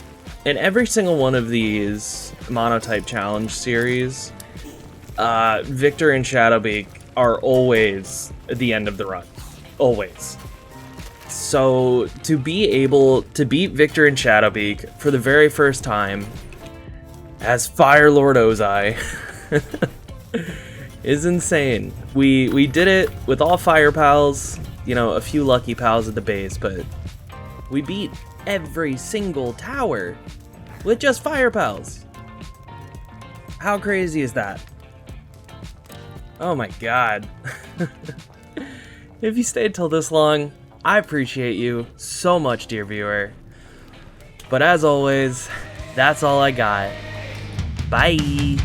S2: in every single one of these monotype challenge series, Victor and Shadowbeak are always at the end of the run. Always. So to be able to beat Victor and Shadowbeak for the very first time as Fire Lord Ozai is insane. We did it with all fire pals, you know, a few lucky pals at the base, but we beat every single tower with just fire pals. How crazy is that? Oh my god. If you stayed till this long, I appreciate you so much, dear viewer. But as always, that's all I got. Bye!